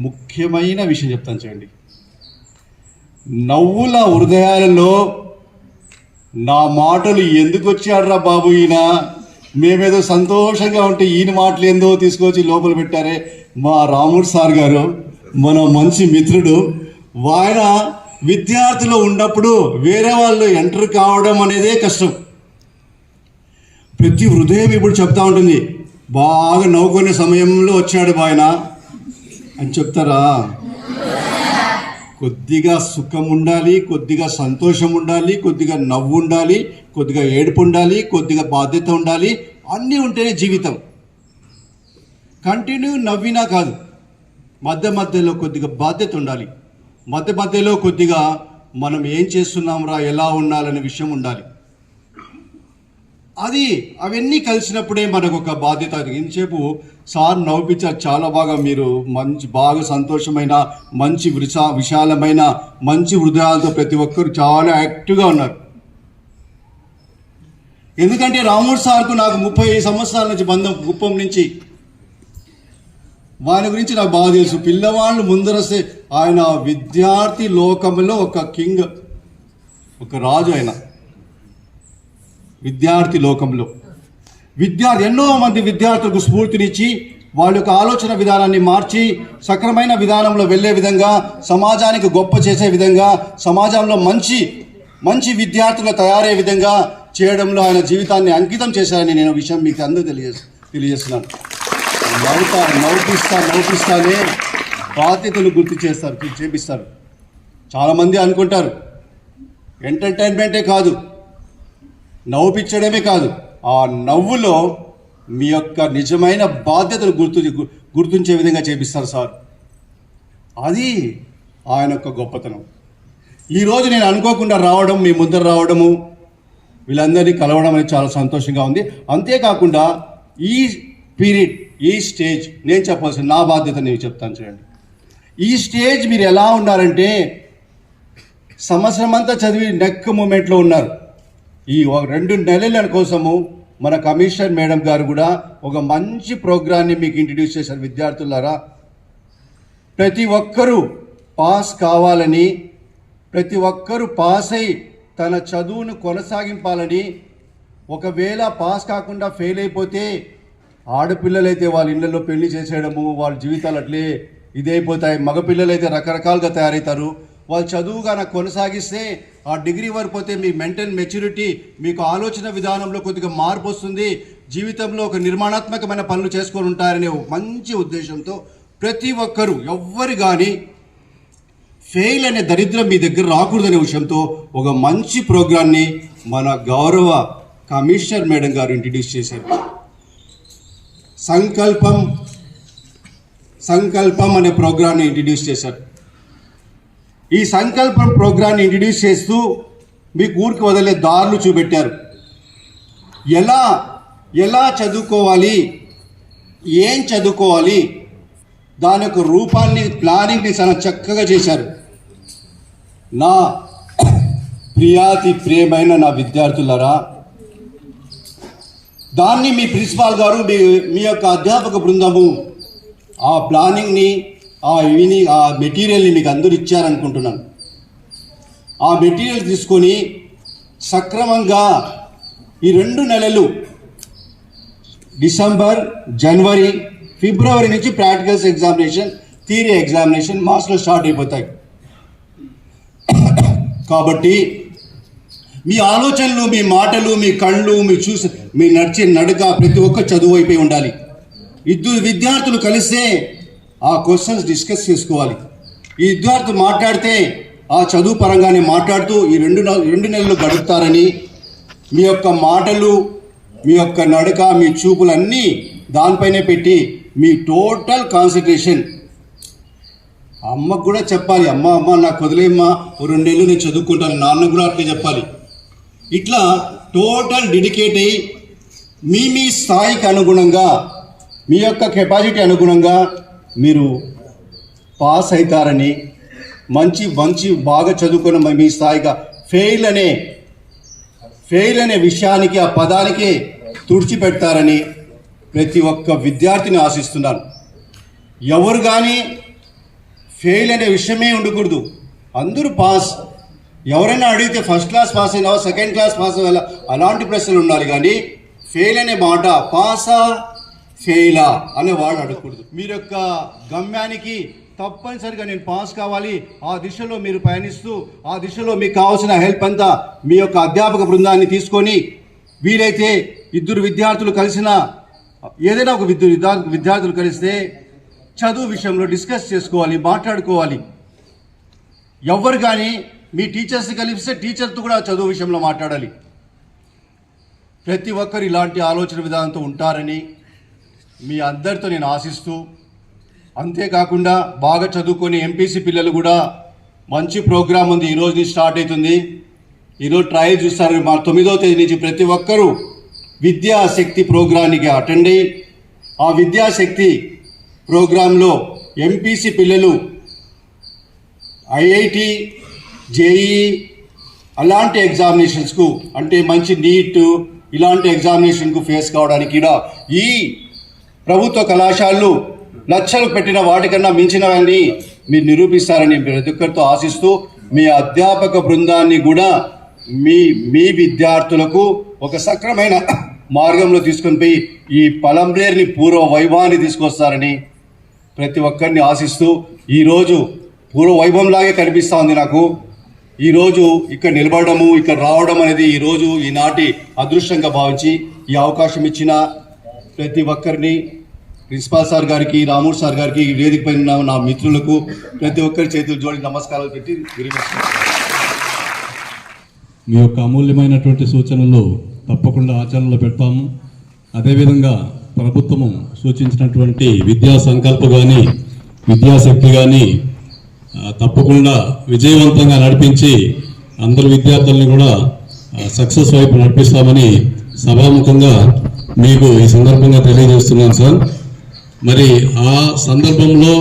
ముఖ్యమైన విషయం చెప్తాను చూడండి. నవ్వుల హృదయాలలో నా మాటలు ఎందుకు వచ్చాడ్రా బాబు ఈయన, మేమేదో సంతోషంగా ఉంటే ఈయన మాటలు ఏందో తీసుకొచ్చి లోపల పెట్టారే. మా రాముడు సార్ గారు మన మంచి మిత్రుడు. ఆయన విద్యార్థులు ఉన్నప్పుడు వేరే వాళ్ళు ఎంటర్ కావడం అనేదే కష్టం. ప్రతి హృదయం ఇప్పుడు చెప్తా ఉంటుంది, బాగా నవ్వుకునే సమయంలో వచ్చాడు ఆయన అని చెప్తారా? కొద్దిగా సుఖం ఉండాలి, కొద్దిగా సంతోషం ఉండాలి, కొద్దిగా నవ్వు ఉండాలి, కొద్దిగా ఏడుపు ఉండాలి, కొద్దిగా బాధ్యత ఉండాలి. అన్నీ ఉంటేనే జీవితం. కంటిన్యూ నవ్వినా కాదు, మధ్యలో కొద్దిగా బాధ్యత ఉండాలి, మధ్యలో కొద్దిగా మనం ఏం చేస్తున్నాంరా, ఎలా ఉండాలనే విషయం ఉండాలి. అవన్నీ కలిసినప్పుడే మనకు ఒక బాధ్యత. ఇంతసేపు సార్ నవ్వించారు చాలా బాగా. మీరు బాగా సంతోషమైన, మంచి విశాలమైన, మంచి హృదయాలతో ప్రతి ఒక్కరు చాలా యాక్టివ్గా ఉన్నారు. ఎందుకంటే రాముడు సార్కు నాకు 30 సంవత్సరాల నుంచి బంధం, కుప్పం నుంచి. వారి గురించి నాకు బాగా తెలుసు. పిల్లవాళ్ళు ముందరస్తే ఆయన విద్యార్థి లోకంలో ఒక కింగ్, ఒక రాజు. ఆయన విద్యార్థి లోకంలో ఎన్నో మంది విద్యార్థులకు స్ఫూర్తినిచ్చి వాళ్ళ యొక్క ఆలోచన విధానాన్ని మార్చి సక్రమైన విధానంలో వెళ్ళే విధంగా, సమాజానికి గొప్ప చేసే విధంగా, సమాజంలో మంచి విద్యార్థులు తయారయ్యే విధంగా చేయడంలో ఆయన జీవితాన్ని అంకితం చేశారని నేను విషయం మీకు అందరూ తెలియజేస్తున్నాను. నవ్విస్తానే బాధ్యతలు గుర్తు చేపిస్తారు. చాలామంది అనుకుంటారు ఎంటర్టైన్మెంటే కాదు, నవ్వుపించడమే కాదు, ఆ నవ్వులో మీ యొక్క నిజమైన బాధ్యతలు గుర్తించే విధంగా చేపిస్తారు సార్. అది ఆయన యొక్క గొప్పతనం. ఈరోజు నేను అనుకోకుండా రావడం, మీ ముందర రావడము, వీళ్ళందరినీ కలవడం అనేది చాలా సంతోషంగా ఉంది. అంతేకాకుండా ఈ పీరియడ్, ఈ స్టేజ్ నేను చెప్పాల్సిన నా బాధ్యత నేను చెప్తాను చూడండి. ఈ స్టేజ్ మీరు ఎలా ఉన్నారంటే సంవత్సరం అంతా చదివి నెక్ మూమెంట్లో ఉన్నారు. ఈ 2 నెలల కోసము మన కమిషనర్ మేడం గారు కూడా ఒక మంచి ప్రోగ్రాన్ని మీకు ఇంట్రడ్యూస్ చేశారు. విద్యార్థులారా, ప్రతి ఒక్కరూ పాస్ కావాలని, ప్రతి ఒక్కరూ పాస్ అయి తన చదువును కొనసాగింపాలని. ఒకవేళ పాస్ కాకుండా ఫెయిల్ అయిపోతే ఆడపిల్లలైతే వాళ్ళ ఇళ్లలో పెళ్లి చేసేయడము, వాళ్ళ జీవితాలు అట్లే ఇదైపోతాయి. మగపిల్లలైతే రకరకాలుగా తయారవుతారు. వాళ్ళు చదువుగా కొనసాగిస్తే ఆ డిగ్రీ వరకు పోతే మీ మెంటల్ మెచ్యూరిటీ, మీకు ఆలోచన విధానంలో కొద్దిగా మార్పు వస్తుంది, జీవితంలో ఒక నిర్మాణాత్మకమైన పనులు చేసుకొని ఉంటారనే మంచి ఉద్దేశంతో ప్రతి ఒక్కరూ, ఎవ్వరు కానీ ఫెయిల్ అనే దరిద్రం మీ దగ్గర రాకూడదనే విషయంతో ఒక మంచి ప్రోగ్రాన్ని మన గౌరవ కమిషనర్ మేడం గారు ఇంట్రడ్యూస్ చేశారు. సంకల్పం అనే ప్రోగ్రామ్ని ఇంట్రడ్యూస్ చేశారు. ఈ సంకల్పం ప్రోగ్రామ్ని ఇంట్రడ్యూస్ చేస్తూ మీకు ఊరికి వదిలే దారులు చూపెట్టారు. ఎలా చదువుకోవాలి, ఏం చదువుకోవాలి, దాని యొక్క రూపాన్ని, ప్లానింగ్ని చాలా చక్కగా చేశారు. నా ప్రియమైన నా విద్యార్థులారా, దాన్ని మీ ప్రిన్సిపాల్ గారు, మీ యొక్క అధ్యాపక బృందము ఆ ప్లానింగ్ని, ఆ మెటీరియల్ని మీకు అందరూ ఇచ్చారనుకుంటున్నాను. ఆ మెటీరియల్ తీసుకొని సక్రమంగా ఈ 2 నెలలు డిసెంబర్, జనవరి, ఫిబ్రవరి నుంచి ప్రాక్టికల్స్ ఎగ్జామినేషన్, థియరీ ఎగ్జామినేషన్ మార్చ్లో స్టార్ట్ అయిపోతాయి. కాబట్టి మీ ఆలోచనలు, మీ మాటలు, మీ కళ్ళు, మీ నడిచే నడక ప్రతి ఒక్క చదువు అయిపోయి ఉండాలి. ఇద్దరు విద్యార్థులు కలిస్తే ఆ క్వశ్చన్స్ డిస్కస్ చేసుకోవాలి. ఈ విద్యార్థులు మాట్లాడితే ఆ చదువు పరంగానే మాట్లాడుతూ ఈ 2 నెలలు గడుపుతారని, మీ యొక్క మాటలు, మీ యొక్క నడక, మీ చూపులన్నీ దానిపైనే పెట్టి మీ టోటల్ కాన్సన్ట్రేషన్, అమ్మకు కూడా చెప్పాలి, అమ్మ నాకు వదిలేమ్మా, 2 నెలలు నేను చదువుకుంటాను, నాన్నకు కూడా అట్లే చెప్పాలి. ఇట్లా టోటల్ డెడికేట్ అయ్యి మీ స్థాయికి అనుగుణంగా, మీ యొక్క కెపాసిటీ అనుగుణంగా మీరు పాస్ అవుతారని, మంచి బాగా చదువుకున్న మీ స్థాయిగా ఫెయిల్ అనే విషయానికి, ఆ పదానికి తుడిచిపెడతారని ప్రతి ఒక్క విద్యార్థిని ఆశిస్తున్నాను. ఎవరు కానీ ఫెయిల్ అనే విషయమే ఉండకూడదు. అందరూ పాస్. ఎవరైనా అడిగితే ఫస్ట్ క్లాస్ పాస్ అయినావా, సెకండ్ క్లాస్ పాస్ అయ్యా, అలాంటి ప్రశ్నలు ఉండాలి. కానీ ఫెయిల్ అనే మాట, పాసా ఫెయిలా అనే వాళ్ళు అడగకూడదు. మీరు యొక్క గమ్యానికి తప్పనిసరిగా నేను పాస్ కావాలి, ఆ దిశలో మీరు పయనిస్తూ, ఆ దిశలో మీకు కావాల్సిన హెల్ప్ అంతా మీ యొక్క అధ్యాపక బృందాన్ని తీసుకొని, వీలైతే 2 విద్యార్థులు కలిసిన, ఏదైనా ఒక విద్యార్థులు కలిస్తే చదువు విషయంలో డిస్కస్ చేసుకోవాలి, మాట్లాడుకోవాలి. ఎవరు కానీ మీ టీచర్స్ని కలిపిస్తే టీచర్తో కూడా చదువు విషయంలో మాట్లాడాలి. ప్రతి ఒక్కరు ఇలాంటి ఆలోచన విధానంతో ఉంటారని మీ అందరితో నేను ఆశిస్తూ, అంతేకాకుండా బాగా చదువుకొని ఎంపీసీ పిల్లలు కూడా మంచి ప్రోగ్రాం ఉంది, ఈరోజు నుంచి స్టార్ట్ అవుతుంది. ఈరోజు ట్రయల్ చూస్తారు. మా 9వ తేదీ నుంచి ప్రతి ఒక్కరూ విద్యాశక్తి ప్రోగ్రాంకి అటెండ్ అయ్యి, ఆ విద్యాశక్తి ప్రోగ్రాంలో ఎంపీసీ పిల్లలు ఐఐటి, జేఈఈ అలాంటి ఎగ్జామినేషన్స్కు, అంటే మంచి నీట్ ఇలాంటి ఎగ్జామినేషన్కు ఫేస్ కావడానికి కూడా ఈ ప్రభుత్వ కళాశాలలు లక్షలు పెట్టిన వాటికన్నా మించినవన్నీ మీరు నిరూపిస్తారని ప్రతి ఒక్కరితో ఆశిస్తూ, మీ అధ్యాపక బృందాన్ని కూడా మీ విద్యార్థులకు ఒక సక్రమైన మార్గంలో తీసుకొని పోయి ఈ పలంబ్రేర్ని పూర్వ వైభవాన్ని తీసుకొస్తారని ప్రతి ఒక్కరిని ఆశిస్తూ, ఈరోజు పూర్వ వైభవంలాగే కనిపిస్తూ ఉంది నాకు. ఈరోజు ఇక్కడ నిలబడము, ఇక్కడ రావడం అనేది ఈనాటి అదృష్టంగా భావించి ఈ అవకాశం ఇచ్చిన ప్రతి ఒక్కరిని, ప్రిన్సిపాల్ సార్ గారికి, రామూర్ సార్ గారికి, ఈ వేదిక పైన నా మిత్రులకు ప్రతి ఒక్కరి చేతులు జోడి నమస్కారాలు పెట్టి మీ యొక్క అమూల్యమైనటువంటి సూచనలు తప్పకుండా ఆచరణలో పెడతాము. అదేవిధంగా ప్రభుత్వము సూచించినటువంటి విద్యా సంకల్ప కానీ, విద్యాశక్తి కానీ తప్పకుండా విజయవంతంగా నడిపించి అందరు విద్యార్థుల్ని కూడా సక్సెస్ వైపు నడిపిస్తామని సభాముఖంగా మీకు ఈ సందర్భంగా తెలియజేస్తున్నాను సార్. మరి ఆ సందర్భంలో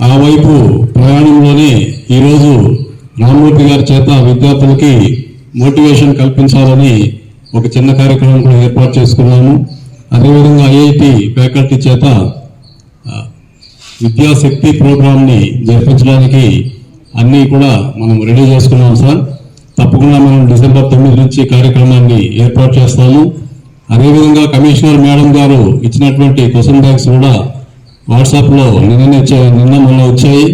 ఆ వైపు ప్రయాణంలోనే ఈరోజు రామ్మూర్తి గారి చేత విద్యార్థులకి మోటివేషన్ కల్పించాలని ఒక చిన్న కార్యక్రమం కూడా ఏర్పాటు చేసుకున్నాము. అదేవిధంగా ఐఐటి ఫ్యాకల్టీ చేత విద్యాశక్తి ప్రోగ్రామ్ని జరిపించడానికి అన్నీ కూడా మనం రెడీ చేసుకున్నాం సార్. తప్పకుండా మనం డిసెంబర్ 9 నుంచి కార్యక్రమాన్ని ఏర్పాటు చేస్తాము. అదేవిధంగా కమిషనర్ మేడం గారు ఇచ్చినటువంటి క్వశ్చన్ బ్యాంక్స్ కూడా వాట్సాప్లో నిన్న మొన్న వచ్చాయి.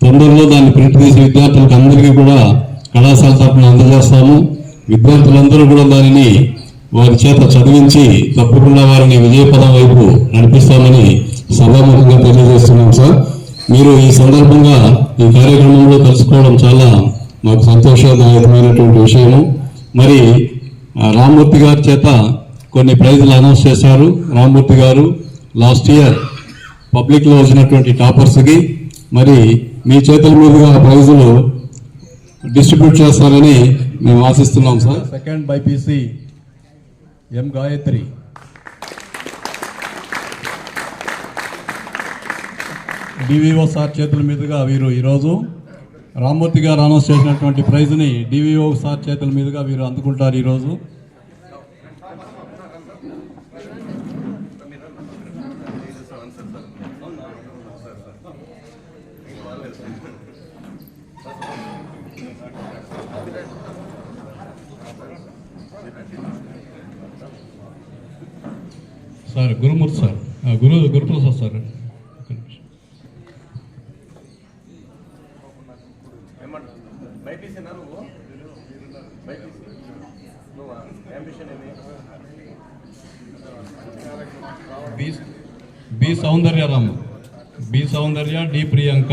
తొందరలో దాన్ని ప్రింట్ తీసి విద్యార్థులకు అందరికీ కూడా కళాశాల తరఫున అందజేస్తాము. విద్యార్థులందరూ కూడా దానిని వారి చేత చదివించి తప్పకుండా వారిని విజయపదం వైపు నడిపిస్తామని సభాముఖంగా తెలియజేస్తున్నాం సార్. మీరు ఈ సందర్భంగా ఈ కార్యక్రమంలో కలుసుకోవడం చాలా మాకు సంతోషదాయకమైనటువంటి విషయము. మరి రామ్మూర్తి గారి చేత కొన్ని ప్రైజులు అనౌన్స్ చేశారు. రామ్మూర్తి గారు లాస్ట్ ఇయర్ పబ్లిక్లో వచ్చినటువంటి టాపర్స్కి మరి మీ చేతుల మీదుగా ప్రైజులు డిస్ట్రిబ్యూట్ చేస్తారని మేము ఆశిస్తున్నాం సార్. సెకండ్ బైపీసీ ఎం గాయత్రి, డివిఓ సార్ చేతుల మీదుగా వీరు ఈరోజు రామ్మూర్తి గారు అనౌన్స్ చేసినటువంటి ప్రైజ్ని డివిఓ సార్ చేతుల మీదుగా వీరు అందుకుంటారు ఈరోజు. Sir Gurumurthy sir, Guruprasad sir. B Soundaryaram, B Soundarya, D Priyanka,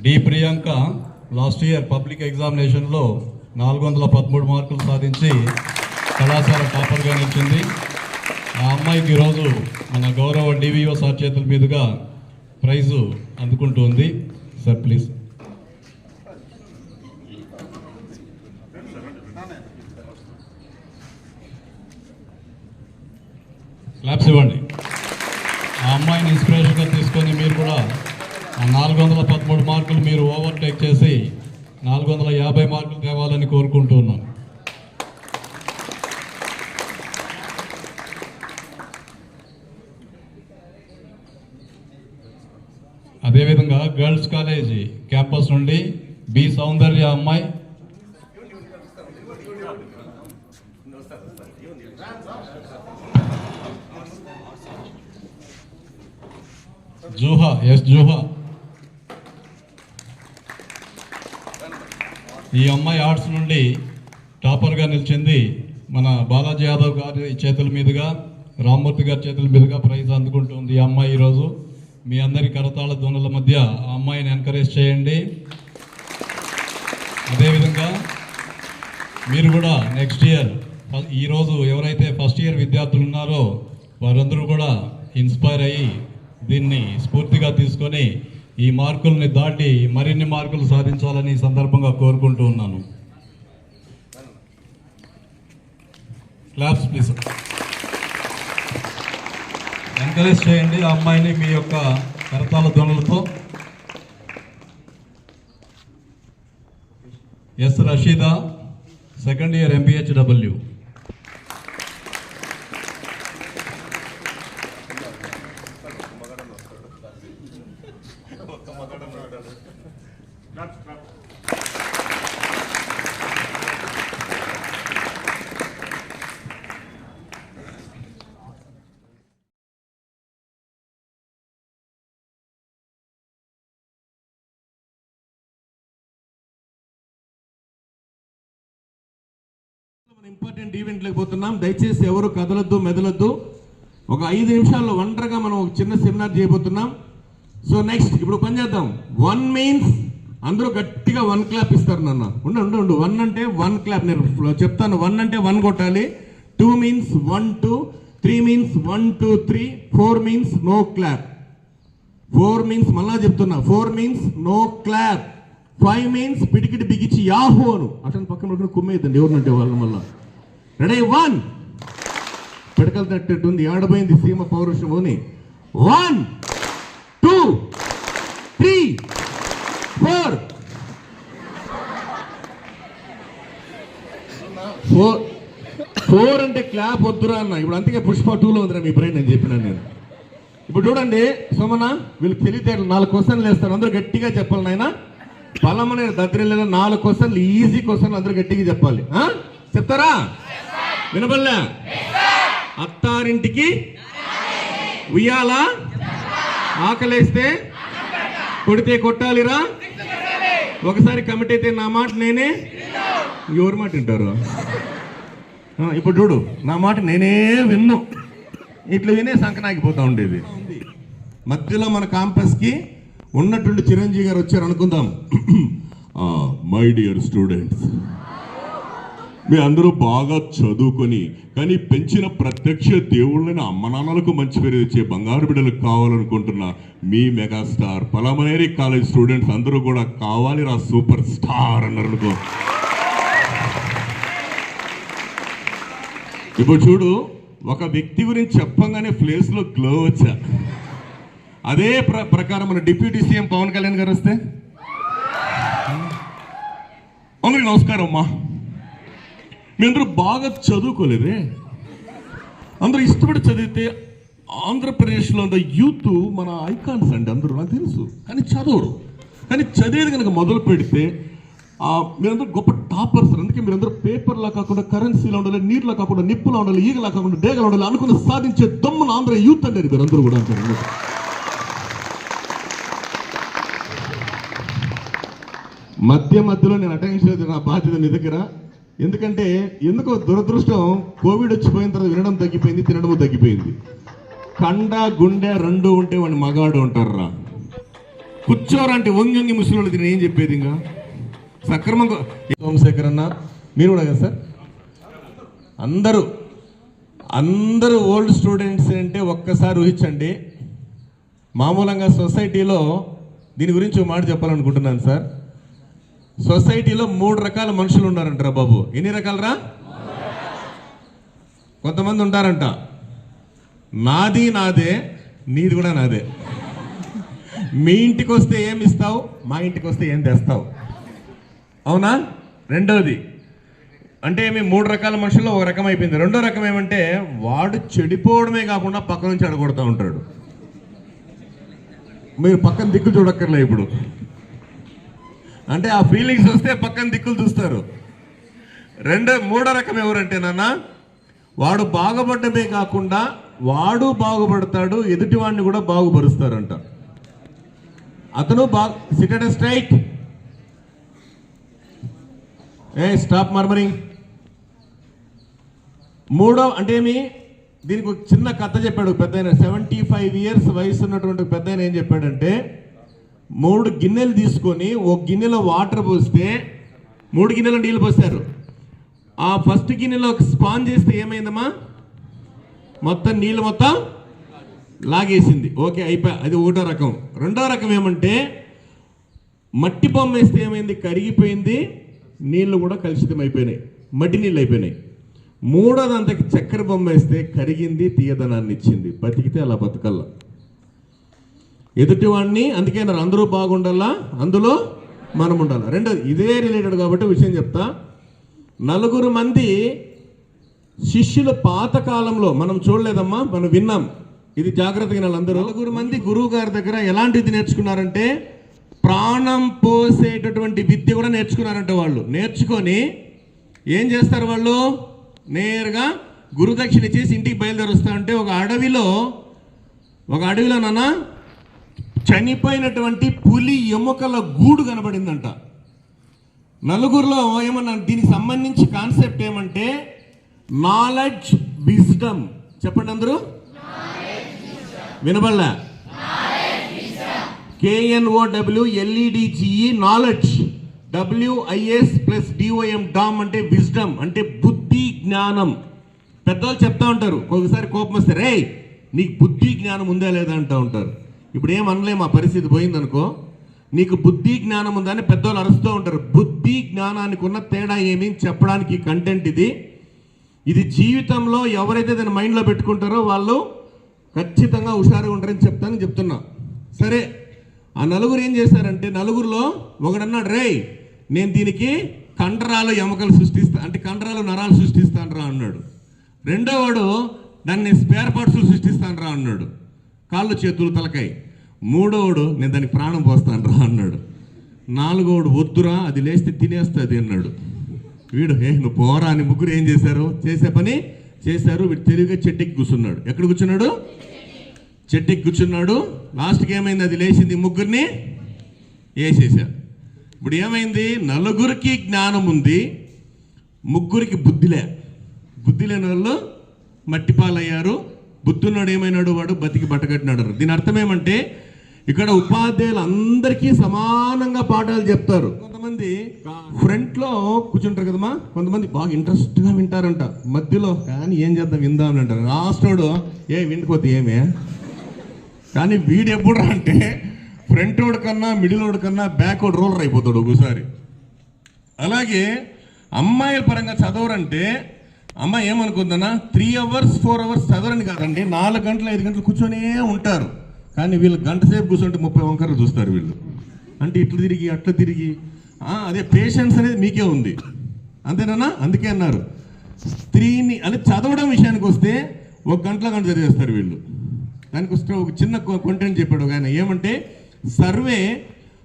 D Priyanka last year public ఎగ్జామినేషన్లో 413 మార్కులు సాధించి కళాశాల టాపర్గా నిలిచింది. ఆ అమ్మాయికి ఈరోజు మన గౌరవ డివిఓ సార్ చేతుల మీదుగా ప్రైజు అందుకుంటుంది. Sir please. క్లాప్స్ ఇవ్వండి. ఆ అమ్మాయిని ఇన్స్పిరేషన్గా తీసుకొని మీరు కూడా ఆ 413 మార్కులు మీరు ఓవర్టేక్ చేసి 450 మార్కులు తేవాలని కోరుకుంటున్నాను. అదేవిధంగా గర్ల్స్ కాలేజీ క్యాంపస్ నుండి బి సౌందర్య అమ్మాయి, జూహా, ఎస్ జూహా, ఈ అమ్మాయి ఆర్ట్స్ నుండి టాపర్గా నిలిచింది. మన బాలాజీ యాదవ్ గారి చేతుల మీదుగా, రామ్మూర్తి గారి చేతుల మీదుగా ప్రైజ్ అందుకుంటుంది ఈ అమ్మాయి ఈరోజు. మీ అందరి కరతాళ ధ్వనుల మధ్య ఆ అమ్మాయిని ఎంకరేజ్ చేయండి. అదేవిధంగా మీరు కూడా నెక్స్ట్ ఇయర్, ఈరోజు ఎవరైతే ఫస్ట్ ఇయర్ విద్యార్థులు ఉన్నారో వారందరూ కూడా ఇన్స్పైర్ అయ్యి దీన్ని స్ఫూర్తిగా తీసుకొని ఈ మార్కుల్ని దాటి మరిన్ని మార్కులు సాధించాలని ఈ సందర్భంగా కోరుకుంటూ ఉన్నాను. Claps please. ఎంకరేజ్ చేయండి ఆ అమ్మాయిని మీ యొక్క కరతాళ ధ్వనులతో. S Rasheeda, second year MPHW. Important ఈవెంట్లకు పోతున్నాం. దయచేసి ఎవరు కదలొద్దు, మెదలొద్దు. ఒక 5 నిమిషాల్లో ఒంటరిగా మనం ఒక చిన్న సెమినార్ చేయబోతున్నాం. సో నెక్స్ట్ ఇప్పుడు పని చేద్దాం. 1 మీన్స్ అందరూ గట్టిగా 1 క్లాప్ ఇస్తారు. నన్ను ఉండు 1 అంటే 1 క్లాప్. నేను చెప్తాను. 1 అంటే 1 కొట్టాలి. 2 means 1 2, 3 means 1 2 3, 4 means no clap. 4 means మళ్ళా చెప్తున్నా, 4 మీన్స్ నో క్లాప్. 5 మీన్స్ పిడికిటి బిగించి యాహూ అను. అతను పక్కన కుమ్మేద్దండి ఎవరినంటే వాళ్ళని. మళ్ళా రెడీ? 1 పిడకలు తట్టేట్టుంది. ఆడబోయింది సీమ పౌరుషము అని. 1 2 3 4 4 అంటే క్లాప్ వద్దురా అన్న. ఇప్పుడు అందుకే పుష్ప 2లో ఉందిరా మీ బ్రెయిన్ అని చెప్పినాను నేను. ఇప్పుడు చూడండి సోమన, వీళ్ళకి తెలియదు. 4 క్వశ్చన్లు వేస్తారు. అందరూ గట్టిగా చెప్పాలి నాయన. బలమైన దద్రిల్లలో 4 క్వశ్చన్లు, ఈజీ క్వశ్చన్లు అందరూ గట్టిగా చెప్పాలి. చెప్తారా? వినబల్లా? అత్తారింటికి ఉయ్యాల, ఆకలేస్తే కొడితే కొట్టాలిరా, ఒకసారి కమిటీ అయితే నా మాట నేనే. ఎవరి మాట వింటారు? ఇప్పుడు చూడు, నా మాట నేనే విన్ను. ఇట్లా వినే సంకనాగిపోతా ఉండేది. మధ్యలో మన కాంపస్కి ఉన్నటువంటి చిరంజీవి గారు వచ్చారు అనుకుందాం. మై డియర్ స్టూడెంట్స్, మీ అందరూ బాగా చదువుకొని కానీ పెంచిన ప్రత్యక్ష దేవుళ్ళని అమ్మ నాన్నలకు మంచి పేరు తెచ్చే బంగారు బిడ్డలకు కావాలనుకుంటున్న మీ మెగాస్టార్ పలమనేరి కాలేజ్ స్టూడెంట్స్ అందరూ కూడా కావాలి రా సూపర్ స్టార్ అన్నారు అనుకో. ఇప్పుడు చూడు, ఒక వ్యక్తి గురించి చెప్పంగానే ప్లేస్లో గ్లో వచ్చా. అదే ప్రకారం మన డిప్యూటీ సీఎం పవన్ కళ్యాణ్ గారు వస్తే, అందరికి నమస్కారం అమ్మా, మీ అందరూ బాగా చదువుకోలేదే, అందరూ ఇష్టపడి చదివితే ఆంధ్రప్రదేశ్లో ఉన్న యూత్ మన ఐకాన్స్ అండి అందరూ, నాకు తెలుసు, కానీ చదవరు. కానీ చదివేది కనుక మొదలు పెడితే మీరందరూ గొప్ప టాపర్స్. అందుకే మీరందరూ పేపర్లా కాకుండా కరెన్సీలో ఉండాలి, నీరులా కాకుండా నిప్పులా ఉండాలి, ఈగలా కాకుండా డేగలా ఉండాలి అనుకుని సాధించే దమ్మున ఆంధ్ర యూత్ అండి మీరందరూ కూడా అంటారు. మధ్యలో నేను అటెన్షన్ నా బాధ్యత నీ దగ్గర. ఎందుకంటే ఎందుకో దురదృష్టం, కోవిడ్ వచ్చిపోయిన తర్వాత వినడం తగ్గిపోయింది, తినడం తగ్గిపోయింది. కండ గుండె రెండు ఉంటే వాడిని మగాడు అంటారా. కూర్చోరంటే వంగి వంగి ముసలి తిని ఏం చెప్పేది ఇంకా సక్రమంగా. సోమశేఖర్ అన్న మీరు కూడా కదా సార్, అందరూ ఓల్డ్ స్టూడెంట్స్ అంటే ఒక్కసారి ఊహించండి. మామూలుగా సొసైటీలో దీని గురించి ఒక మాట చెప్పాలనుకుంటున్నాను సార్. సొసైటీలో 3 రకాల మనుషులు ఉన్నారంటారా బాబు. ఎన్ని రకాలరా? కొంతమంది ఉంటారంట, నాది నాదే, నీది కూడా నాదే. మీ ఇంటికి వస్తే ఏమి ఇస్తావు, మా ఇంటికి వస్తే ఏం తెస్తావు, అవునా? రెండోది అంటే ఏమి 3 రకాల మనుషుల్లో ఒక రకం అయిపోయింది. రెండో రకం ఏమంటే వాడు చెడిపోవడమే కాకుండా పక్క నుంచి అడగొడతా ఉంటాడు. మీరు పక్కన దిక్కు చూడక్కర్లే ఇప్పుడు, అంటే ఆ ఫీలింగ్స్ వస్తే పక్కన దిక్కులు చూస్తారు. మూడో రకం ఎవరంటే నాన్న, వాడు బాగుపడ్డమే కాకుండా వాడు బాగుపడతాడు, ఎదుటివాడిని కూడా బాగుపరుస్తారంట. అతను సిటెడ్ స్ట్రైట్, స్టాప్ మర్మరింగ్. మూడో అంటే ఏమి, దీనికి ఒక చిన్న కథ చెప్పాడు పెద్ద ఆయన. 75 years వయసు ఉన్నటువంటి పెద్ద ఆయన ఏం చెప్పాడంటే, 3 గిన్నెలు తీసుకొని ఒక గిన్నెలో వాటర్ పోస్తే 3 గిన్నెలో నీళ్ళు పోస్తారు. ఆ ఫస్ట్ గిన్నెలో స్పాన్ చేస్తే ఏమైందమ్మా, మొత్తం నీళ్ళు మొత్తం లాగేసింది. ఓకే, అయిపోయి. అది ఒకటో రకం. రెండో రకం ఏమంటే మట్టి బొమ్మ వేస్తే ఏమైంది, కరిగిపోయింది, నీళ్లు కూడా కలుషితం అయిపోయినాయి, మట్టి నీళ్ళు అయిపోయినాయి. మూడోది అంతకి చక్కెర బొమ్మ వేస్తే కరిగింది, తీయదనాన్ని ఇచ్చింది. బతికితే అలా బతకల్లా ఎదుటివాడిని. అందుకే అందరూ బాగుండాలా, అందులో మనం ఉండాలి. రెండోది ఇదే రిలేటెడ్ కాబట్టి విషయం చెప్తా. 4 మంది శిష్యులు పాతకాలంలో మనం చూడలేదమ్మా, మనం విన్నాం. ఇది జాగ్రత్తగా అందరూ. 4 మంది గురువు గారి దగ్గర ఎలాంటిది నేర్చుకున్నారంటే ప్రాణం పోసేటటువంటి విద్య కూడా నేర్చుకున్నారంట. వాళ్ళు నేర్చుకొని ఏం చేస్తారు, వాళ్ళు నేరుగా గురుదక్షిణ చేసి ఇంటికి బయలుదేరి వస్తా అంటే ఒక అడవిలో నాన్న చనిపోయినటువంటి పులి ఎముకల గూడు కనబడిందంట. 4 ఏమన్నా దీనికి సంబంధించి కాన్సెప్ట్ ఏమంటే నాలెడ్జ్, విజ్డమ్. చెప్పండి అందరూ, వినబడలే? KNOWLEDGE నాలెడ్జ్, WIS+DOM డామ్ అంటే విజ్డమ్, అంటే బుద్ధి జ్ఞానం. పెద్దవాళ్ళు చెప్తా ఉంటారు, ఒకసారి కోపం వస్తే రే నీకు బుద్ధి జ్ఞానం ఉందా లేదా అంటూ ఉంటారు. ఇప్పుడు ఏమనలే, మా పరిస్థితి పోయిందనుకో, నీకు బుద్ధి జ్ఞానం ఉందని పెద్దవాళ్ళు అరుస్తూ ఉంటారు. బుద్ధి జ్ఞానానికి ఉన్న తేడా ఏమి చెప్పడానికి కంటెంట్ ఇది జీవితంలో ఎవరైతే దాన్ని మైండ్లో పెట్టుకుంటారో వాళ్ళు ఖచ్చితంగా హుషారుగా ఉంటారని చెప్తున్నా. సరే, ఆ 4 ఏం చేశారంటే 4లో ఒకడన్నాడు, రే నేను దీనికి కండరాలు ఎముకలు సృష్టిస్తా, అంటే కండరాలు నరాలు సృష్టిస్తాను రా అన్నాడు. రెండో వాడు దాన్ని స్పేర్ పార్ట్స్లు సృష్టిస్తాను రా అన్నాడు, కాళ్ళు చేతులు తలకాయ. మూడోవాడు నేను దానికి ప్రాణం పోస్తాను రా అన్నాడు. 4వోడు వద్దురా అది లేస్తే తినేస్తుంది అన్నాడు. వీడు నువ్వు పోరా అని. ముగ్గురు ఏం చేశారు, చేసే పని చేశారు. వీడు తెలివిగా చెట్టుకి కూర్చున్నాడు. ఎక్కడ కూర్చున్నాడు? చెట్టుకి కూర్చున్నాడు. లాస్ట్కి ఏమైంది, అది లేచింది, ముగ్గురిని వేసేసారు. ఇప్పుడు ఏమైంది, 4కి జ్ఞానం ఉంది, 3కి బుద్ధి లేని వాళ్ళు మట్టిపాలయ్యారు. బుద్ధున్నాడు ఏమైనాడు, వాడు బతికి బట్టగట్టినాడు. దీని అర్థం ఏమంటే ఇక్కడ ఉపాధ్యాయులు అందరికీ సమానంగా పాఠాలు చెప్తారు. కొంతమంది ఫ్రంట్ లో కూర్చుంటారు కదమ్మా, కొంతమంది బాగా ఇంట్రెస్ట్ గా వింటారంట, మధ్యలో కానీ ఏం చేద్దాం విందామని అంటారు. లాస్ట్ వాడు వింటుకోతే ఏమే, కానీ వీడు ఎప్పుడు అంటే ఫ్రంట్ వాడు కన్నా మిడిల్ వాడు కన్నా బ్యాక్ వాడు రోలర్ అయిపోతాడు ఒకసారి. అలాగే అమ్మాయిల పరంగా చదవరంటే అమ్మాయి ఏమనుకుందన్నా 3 hours 4 hours చదవరని కాదండి, 4 గంటలు 5 గంటలు కూర్చొనే ఉంటారు. కానీ వీళ్ళు గంట సేపు కూర్చుంటే 30 వంకరలు చూస్తారు వీళ్ళు. అంటే ఇట్లా తిరిగి అట్లా తిరిగి అదే పేషెన్స్ అనేది మీకే ఉంది అంతేనా. అందుకే అన్నారు 3ని అంటే చదవడం విషయానికి వస్తే 1 గంటల గంట చదివేస్తారు వీళ్ళు. దానికి వస్తే ఒక చిన్న కంటెంట్ చెప్పాడు ఆయన, ఏమంటే survey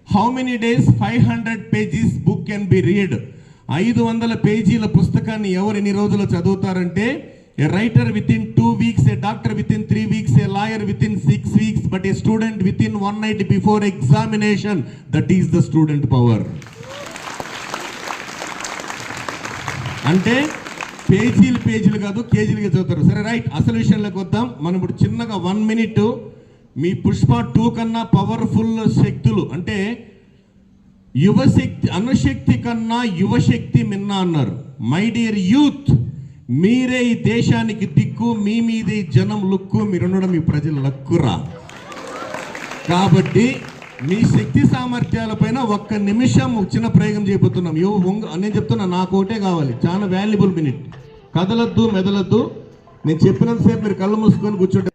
how many days 500 pages book can be read. 500 పేజీల పుస్తకాన్ని ఎవరు ఎన్ని రోజులు చదువుతారంటే a writer with in 2 weeks, a doctor with in 3 weeks, a lawyer with in 6 weeks, but a student with in 1 night before examination. That is the student power. అంటే పేజీలు కాదు కేజీలుగా చదువుతారు. సరే రైట్, అసలు విషయంలోకి వద్దాం. మనం ఇప్పుడు చిన్నగా 1 minute మీ పుష్ప 2 కన్నా పవర్ఫుల్ శక్తులు అంటే యువశక్తి, అణుశక్తి కన్నా యువశక్తి మిన్న అన్నారు. మై డియర్ యూత్, మీరే ఈ దేశానికి దిక్కు, మీ మీద ఈ జనం లుక్కు, మీరుండడం మీ ప్రజల లక్కురా. కాబట్టి మీ శక్తి సామర్థ్యాల పైన 1 నిమిషం చిన్న ప్రయోగం చేయబోతున్నాం. నేను చెప్తున్నా, నాకు ఒకటే కావాలి, చాలా వాల్యుబుల్ మినిట్. కదలద్దు, మెదలద్దు. నేను చెప్పినంతసేపు మీరు కళ్ళు మూసుకొని కూర్చుంటే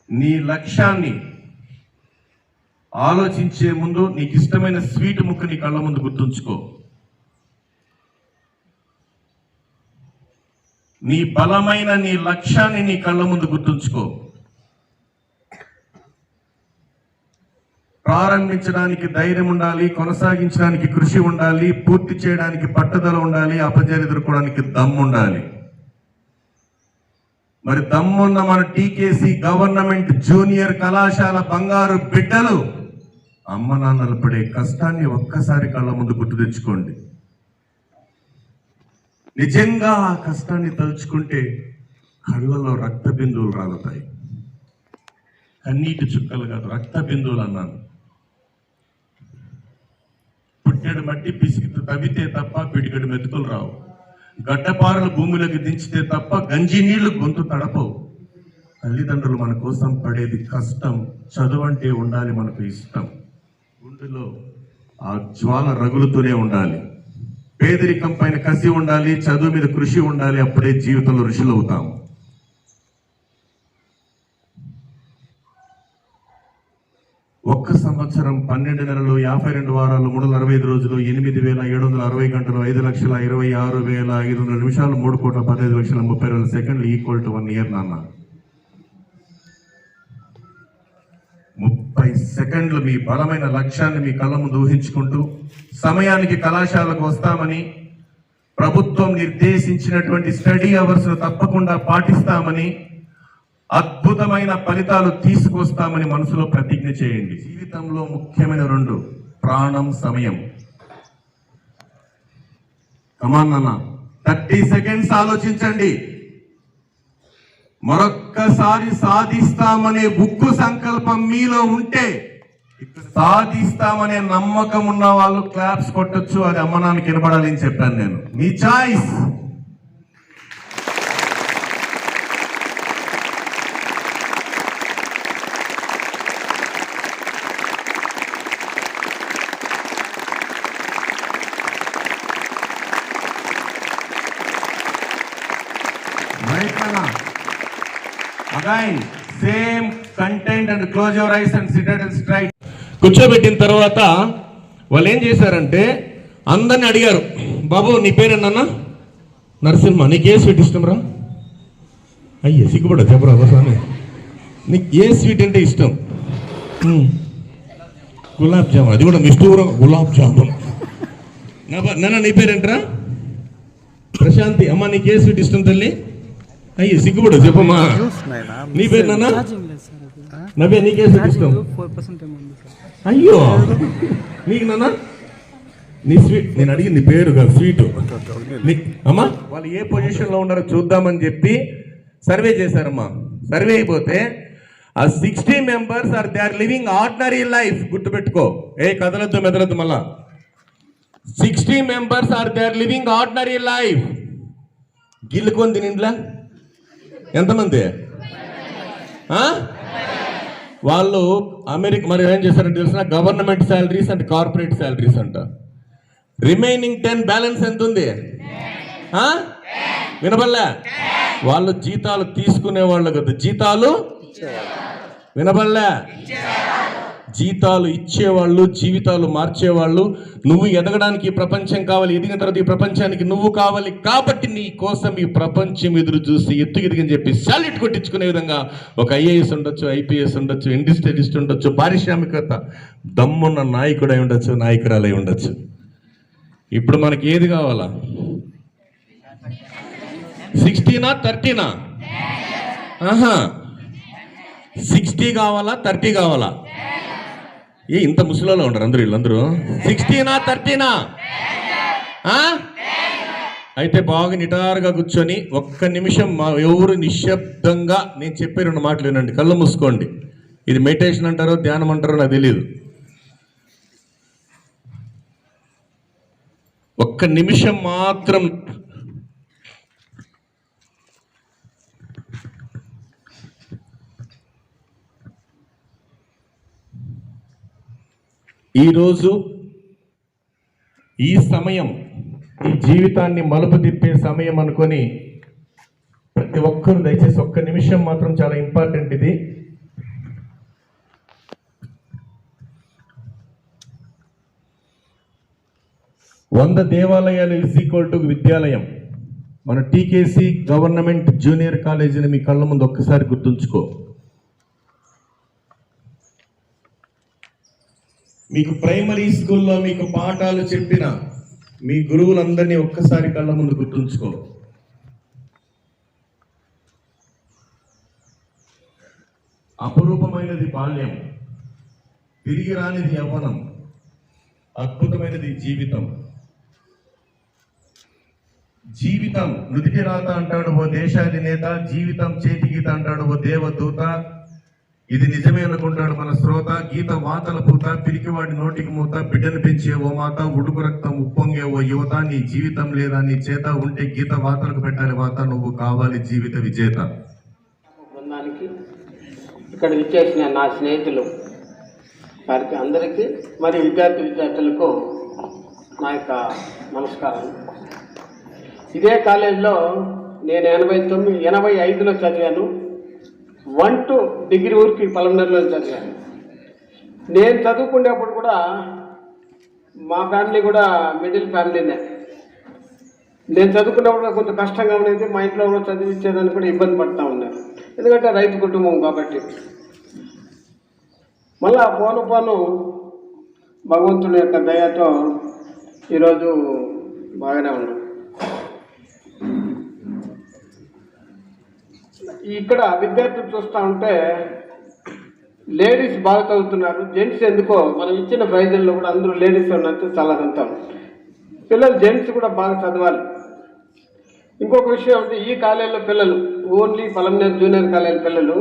నీ లక్ష్యాన్ని ఆలోచించే ముందు నీకు ఇష్టమైన స్వీట్ ముక్క నీ కళ్ళ ముందు గుర్తుంచుకో. నీ బలమైన నీ లక్ష్యాన్ని నీ కళ్ళ ముందు గుర్తుంచుకో. ప్రారంభించడానికి ధైర్యం ఉండాలి, కొనసాగించడానికి కృషి ఉండాలి, పూర్తి చేయడానికి పట్టుదల ఉండాలి, అపజయాలు ఎదుర్కోవడానికి దమ్ము ఉండాలి. మరి దమ్మున్న మన టీకేసీ గవర్నమెంట్ జూనియర్ కళాశాల బంగారు బిడ్డలు అమ్మ నాన్నలు పడే కష్టాన్ని ఒక్కసారి కళ్ళ ముందు గుర్తు తెచ్చుకోండి. నిజంగా ఆ కష్టాన్ని తలుచుకుంటే కళ్ళలో రక్త బిందువులు రాలుతాయి. కన్నీటి చుక్కలు కాదు, రక్త బిందువులు అన్నాను. పుట్టెడు మట్టి పిసికి తవ్వితే తప్ప పిడిగడు మెతుకులు రావు. గడ్డపారలు భూమిలోకి దించితే తప్ప గంజి నీళ్లు గొంతు తడపవు. తల్లిదండ్రులు మన కోసం పడేది కష్టం, చదువంటే ఉండాలి మనకు ఇష్టం. గుండెలో ఆ జ్వాల రగులుతూనే ఉండాలి. పేదరికం పైన కసి ఉండాలి, చదువు మీద కృషి ఉండాలి. అప్పుడే జీవితంలో ఋషులు అవుతాం. 1 సంవత్సరం 12 నెలలు 52 వారాలు 365 రోజులు 8,760 గంటలు 5,26,500 నిమిషాలు 3,15,30,000 సెకండ్లు ఈక్వల్ టు 1 year నాన్న. 30 సెకండ్లు మీ బలమైన లక్ష్యాన్ని మీ కళ్ళ ముందు ఊహించుకుంటూ సమయానికి కళాశాలకు వస్తామని, ప్రభుత్వం నిర్దేశించినటువంటి స్టడీ అవర్స్ తప్పకుండా పాటిస్తామని, అద్భుతమైన ఫలితాలు తీసుకొస్తామని మనసులో ప్రతిజ్ఞ చేయండి. జీవితంలో ముఖ్యమైన 2: ప్రాణం, సమయం. కమాన్ నాన్న, 30 seconds ఆలోచించండి. మరొక్కసారి సాధిస్తామనే ఉక్కు సంకల్పం మీలో ఉంటే, సాధిస్తామనే నమ్మకం ఉన్న వాళ్ళు క్లాప్స్ కొట్టొచ్చు. అది అమ్మ నాన్నకి వినపడాలి అని చెప్పాను నేను. మీ choice. Again, same content and close your eyes and sit at and straight. కూర్చోబెట్టిన తర్వాత వాళ్ళు ఏం చేశారంటే అందరిని అడిగారు, బాబు నీ పేరేనన్నా? నరసింహ. నీకు ఏ స్వీట్ ఇష్టం రా? అయ్యే సిగ్గుపడ చెప్పరా స్వామి. నీకు ఏ స్వీట్ అంటే ఇష్టం? గులాబ్ జామున్. అది కూడా మిస్టూరం గులాబ్ జామున్. నాన్న నీ పేరేంట్రా? ప్రశాంతి. అమ్మ నీకు ఏ స్వీట్ ఇష్టం తల్లి? అయ్యి సిగ్గుపడు చెప్పమ్మా. నీ పేరు నాన్న? నవ్వే నీకే స్వీట్ ఇష్టం? అయ్యో నీకు నాన్న? నీ స్వీట్ నేను అడిగింది పేరు కాదు, స్వీట్. అమ్మా వాళ్ళు ఏ పొజిషన్ లో ఉన్నారో చూద్దామని చెప్పి సర్వే చేశారమ్మా. సర్వే అయిపోతే ఆ 60 members they are living ordinary life. గుర్తుపెట్టుకో, కదలొద్దు మెదలొద్దు మళ్ళా. 60 members they are living ordinary life. గిల్లుకొని తినిండ్లా ఎంతమంది? వాళ్ళు అమెరికా మరి ఏం చేశారంటే తెలిసిన, government salaries and corporate salaries అంట. రిమైనింగ్ 10 బ్యాలెన్స్ ఎంత ఉంది? వినబడలే? వాళ్ళు జీతాలు తీసుకునే వాళ్ళు కదా, జీతాలు వినబడలే, జీతాలు ఇచ్చేవాళ్ళు, జీవితాలు మార్చేవాళ్ళు. నువ్వు ఎదగడానికి ప్రపంచం కావాలి, ఎదిగిన తర్వాత ఈ ప్రపంచానికి నువ్వు కావాలి. కాబట్టి నీ కోసం ఈ ప్రపంచం ఎదురు చూసి ఎత్తుకెదిగని చెప్పి సాలిడ్ కొట్టించుకునే విధంగా ఒక ఐఏఎస్ ఉండొచ్చు, ఐపీఎస్ ఉండొచ్చు, ఇండస్ట్రియలిస్ట్ ఉండొచ్చు, పారిశ్రామికత దమ్మున్న నాయకుడై ఉండొచ్చు, నాయకురాలై ఉండొచ్చు. ఇప్పుడు మనకి ఏది కావాలా? 60నా 30నా? 60 కావాలా 30 కావాలా? ఇంత ముసలిలో ఉంటారు అందరూ వీళ్ళందరూ. 60నా 30నా? అయితే బాగా నిటారుగా కూర్చొని ఒక్క నిమిషం ఎవరు నిశ్శబ్దంగా నేను చెప్పే 2 మాటలు వినండి. కళ్ళు మూసుకోండి. ఇది మెడిటేషన్ అంటారో ధ్యానం అంటారో నాకు తెలియదు. ఒక్క నిమిషం మాత్రం ఈరోజు ఈ సమయం ఈ జీవితాన్ని మలుపు తిప్పే సమయం అనుకొని ప్రతి ఒక్కరు దయచేసి ఒక్క నిమిషం మాత్రం, చాలా ఇంపార్టెంట్ ఇది. వంద దేవాలయాలు = విద్యాలయం. మన టీకేసీ గవర్నమెంట్ జూనియర్ కాలేజీని మీ కళ్ళ ముందు ఒక్కసారి గుర్తుంచుకో. మీకు ప్రైమరీ స్కూల్లో మీకు పాఠాలు చెప్పిన మీ గురువులందరినీ ఒక్కసారి కళ్ళ ముందు గుర్తుంచుకో. అపురూపమైనది బాల్యం, తిరిగి రానిది యవ్వనం, అద్భుతమైనది జీవితం. జీవితం నుదిటి రాత అంటాడు ఓ దేశాధినేత, జీవితం చేతి గీత అంటాడు ఓ దేవదూత. ఇది నిజమే అనుకుంటాడు మన శ్రోత. గీత వాతల పూత, పిరికివాడి నోటికి మూత, బిడ్డను పెంచే ఓ మాత, ఉడుకు రక్తం ఉప్పొంగే ఓ యువత. నీ జీవితం లేదా నీ చేత ఉంటే గీత వాతలకు పెట్టాలి వాత, నువ్వు కావాలి జీవిత విజేత. బృందానికి, ఇక్కడ విచ్చేసిన నా స్నేహితులు వారికి అందరికీ, మరి విద్యార్థులకు నా యొక్క నమస్కారం. ఇదే కాలేజీలో నేను 85లో చదివాను. 1 to డిగ్రీ ఊరికి పలమనేరులో చదివాను. నేను చదువుకునేప్పుడు కూడా మా ఫ్యామిలీ కూడా మిడిల్ ఫ్యామిలీనే. నేను చదువుకున్నప్పుడు కొంచెం కష్టంగా ఉండేది. మా ఇంట్లో కూడా చదివించేదాన్ని కూడా ఇబ్బంది పడుతూ ఉన్నారు, ఎందుకంటే రైతు కుటుంబం కాబట్టి. మళ్ళా పోను భగవంతుని యొక్క దయతో ఈరోజు బాగానే ఉన్నాం. ఇక్కడ విద్యార్థులు చూస్తూ ఉంటే లేడీస్ బాగా చదువుతున్నారు, జెంట్స్ ఎందుకో మనం ఇచ్చిన ప్రైజుల్లో కూడా అందరూ లేడీస్ ఉన్నట్టు చాలా సంతోషం. పిల్లలు జెంట్స్ కూడా బాగా చదవాలి. ఇంకొక విషయం అంటే ఈ కాలేజీలో పిల్లలు ఓన్లీ పలమనేరు జూనియర్ కాలేజీ పిల్లలు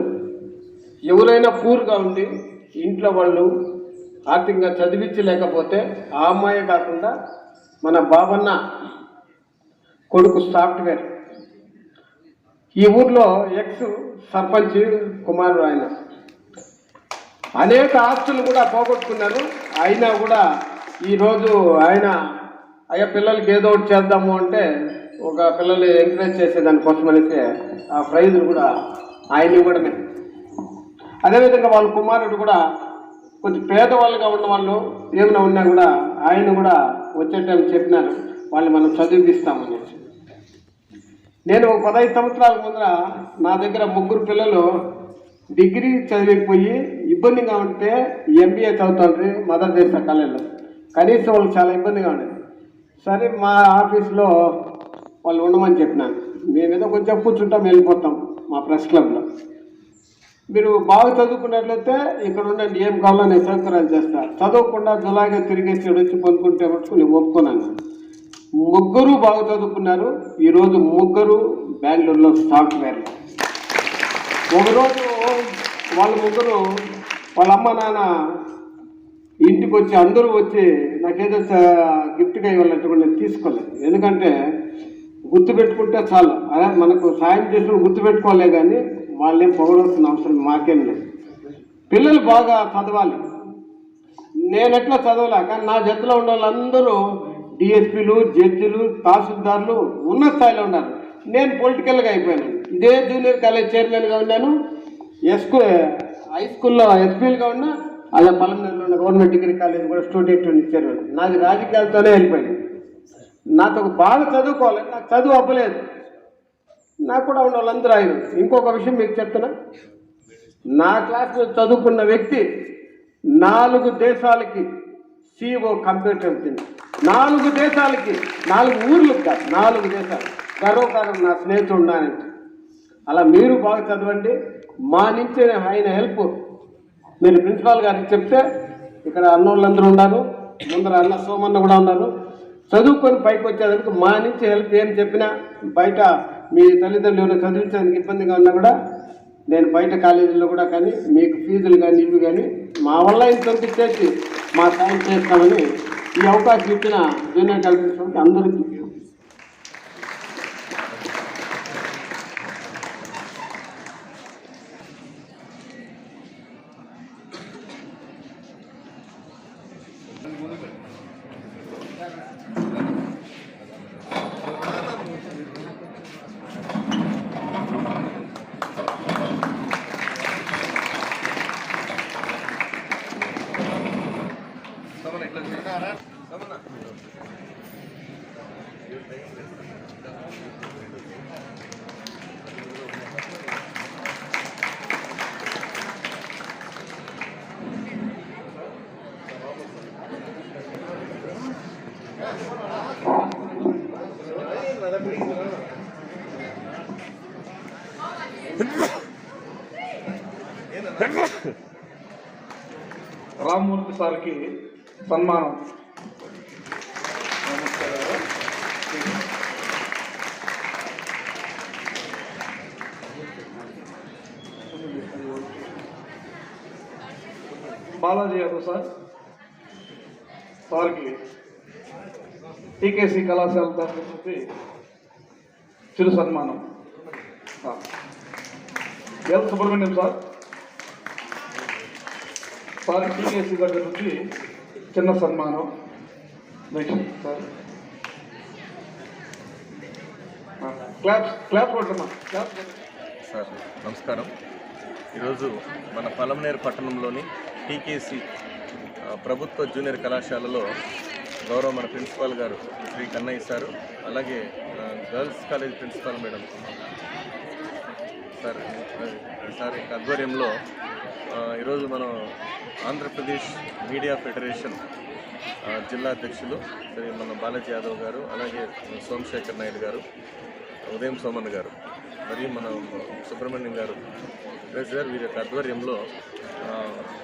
ఎవరైనా పూర్గా ఉండి ఇంట్లో వాళ్ళు ఆర్థికంగా చదివించలేకపోతే ఆ అమ్మాయి కాకుండా మన బాబన్న కొడుకు సాఫ్ట్వేర్, ఈ ఊర్లో ఎక్స్ సర్పంచ్ కుమారుడు, ఆయన అనేక ఆస్తులు కూడా పోగొట్టుకున్నారు. అయినా కూడా ఈరోజు ఆయన అయ్యా పిల్లలకి ఏదో ఒకటి చేద్దాము అంటే ఒక పిల్లలు ఎంకరేజ్ చేసేదానికోసం అనేసి ఆ ప్రైజులు కూడా ఆయన ఇవ్వడమే. అదేవిధంగా వాళ్ళ కుమారుడు కూడా కొంచెం పేదవాళ్ళుగా ఉన్న వాళ్ళు ఏమైనా ఉన్నా కూడా ఆయన కూడా వచ్చే టైం చెప్పినారు వాళ్ళు మనం చదివిస్తామని. నేను 15 సంవత్సరాల ముందర నా దగ్గర 3 పిల్లలు డిగ్రీ చదివిపోయి ఇబ్బందిగా ఉంటే ఎంబీఏ చదువుతాండ్రి మదర్ తెరెసా కాలేజీలో. కనీసం వాళ్ళకి చాలా ఇబ్బందిగా ఉండేది. సరే మా ఆఫీస్లో వాళ్ళు ఉండమని చెప్పినాను. మేమేదో కొంచెం కూర్చుంటాం, వెళ్ళిపోతాం మా ప్రెస్ క్లబ్లో. మీరు బాగా చదువుకున్నట్లయితే ఇక్కడ ఉండండి, ఏం కావాలో నేను సౌకర్యాలు చేస్తాను. చదవకుండా జులాగా తిరిగేసి వచ్చి పొందుకుంటే మటుకు నేను ఒప్పుకున్నాను. 3 బాగా చదువుకున్నారు. ఈరోజు 3 బెంగళూరులో సాఫ్ట్వేర్. ఒకరోజు వాళ్ళ ముగ్గురు వాళ్ళ అమ్మ నాన్న ఇంటికి వచ్చి అందరూ వచ్చి నాకేదో గిఫ్ట్గా ఇవ్వాలంటే కూడా నేను తీసుకోలేదు. ఎందుకంటే గుర్తుపెట్టుకుంటే చాలు, అదే మనకు సాయం చేసిన గుర్తుపెట్టుకోలే కానీ వాళ్ళేం పొగడవలసిన అవసరం మాకేం లేదు. పిల్లలు బాగా చదవాలి. నేను ఎట్లా చదవలే, కానీ నా జట్టులో ఉన్న వాళ్ళందరూ డిఎస్పీలు, జడ్జిలు, తహసీల్దార్లు ఉన్నత స్థాయిలో ఉన్నారు. నేను పొలిటికల్గా అయిపోయాను. ఇదే జూనియర్ కాలేజ్ చైర్మన్గా ఉన్నాను, హై స్కూల్లో ఎస్పీలుగా ఉన్నా, అలా పలమనేరులో ఉన్న గవర్నమెంట్ డిగ్రీ కాలేజ్ కూడా స్టూడెంట్ చైర్మన్. నాది రాజకీయాలతోనే వెళ్ళిపోయింది. నాతో బాగా చదువుకోవాలి, నాకు చదువు అవ్వలేదు. నాకు కూడా ఉన్న వాళ్ళందరూ ఆయన. ఇంకొక విషయం మీకు చెప్తున్నా, నా క్లాస్లో చదువుకున్న వ్యక్తి 4 దేశాలకి CEO కంప్యూటర్ వచ్చింది. 4 దేశాలకి, 4 ఊర్లకు కాదు, 4 దేశాలు. గర్వకారం నా స్నేహితుడు ఉన్నానంటే. అలా మీరు బాగా చదవండి. మా నుంచి ఆయన హెల్ప్ మీరు ప్రిన్సిపాల్ గారికి చెప్తే, ఇక్కడ అన్నోళ్ళందరూ ఉన్నారు, ముందర అన్న సోమన్న కూడా ఉన్నారు. చదువుకొని పైకి వచ్చేదానికి మా నుంచి హెల్ప్ ఏం చెప్పినా, బయట మీ తల్లిదండ్రులు ఏమైనా చదివించడానికి ఇబ్బందిగా ఉన్నా కూడా నేను బయట కాలేజీల్లో కూడా కానీ మీకు ఫీజులు కానీ ఇవి కానీ మా వల్ల ఇంత పంపించేసి మా సాయం చేస్తామని ఈ అవకాశం ఇచ్చిన జూనియర్ కాలేజ్ అందరికీ రామ్మూర్తి సార్కి సన్మానం. బాలాజీ యాదవ్ సార్కి టీకేసీ కళాశాల తరఫు చిరు సన్మానం. ఎల్ సుబ్రహ్మణ్యం సార్ టీకేసీ దగ్గర నుంచి చిన్న సన్మానం. Sir clap కొట్టమ్మా. సార్ నమస్కారం. ఈరోజు మన పలమనేరు పట్టణంలోని టీకేసీ ప్రభుత్వ జూనియర్ కళాశాలలో గౌరవ మన ప్రిన్సిపాల్ గారు శ్రీ కన్నయ్య సారు, అలాగే girls college principal madam sir ఆధ్వర్యంలో ఈరోజు మనం ఆంధ్రప్రదేశ్ మీడియా ఫెడరేషన్ జిల్లా అధ్యక్షులు శ్రీ మన బాలాజీ యాదవ్ గారు, అలాగే సోమశేఖర్ నాయుడు గారు, ఉదయం సోమన్ గారు, మరియు మన సుబ్రహ్మణ్యం గారు సార్ వీరి యొక్క ఆధ్వర్యంలో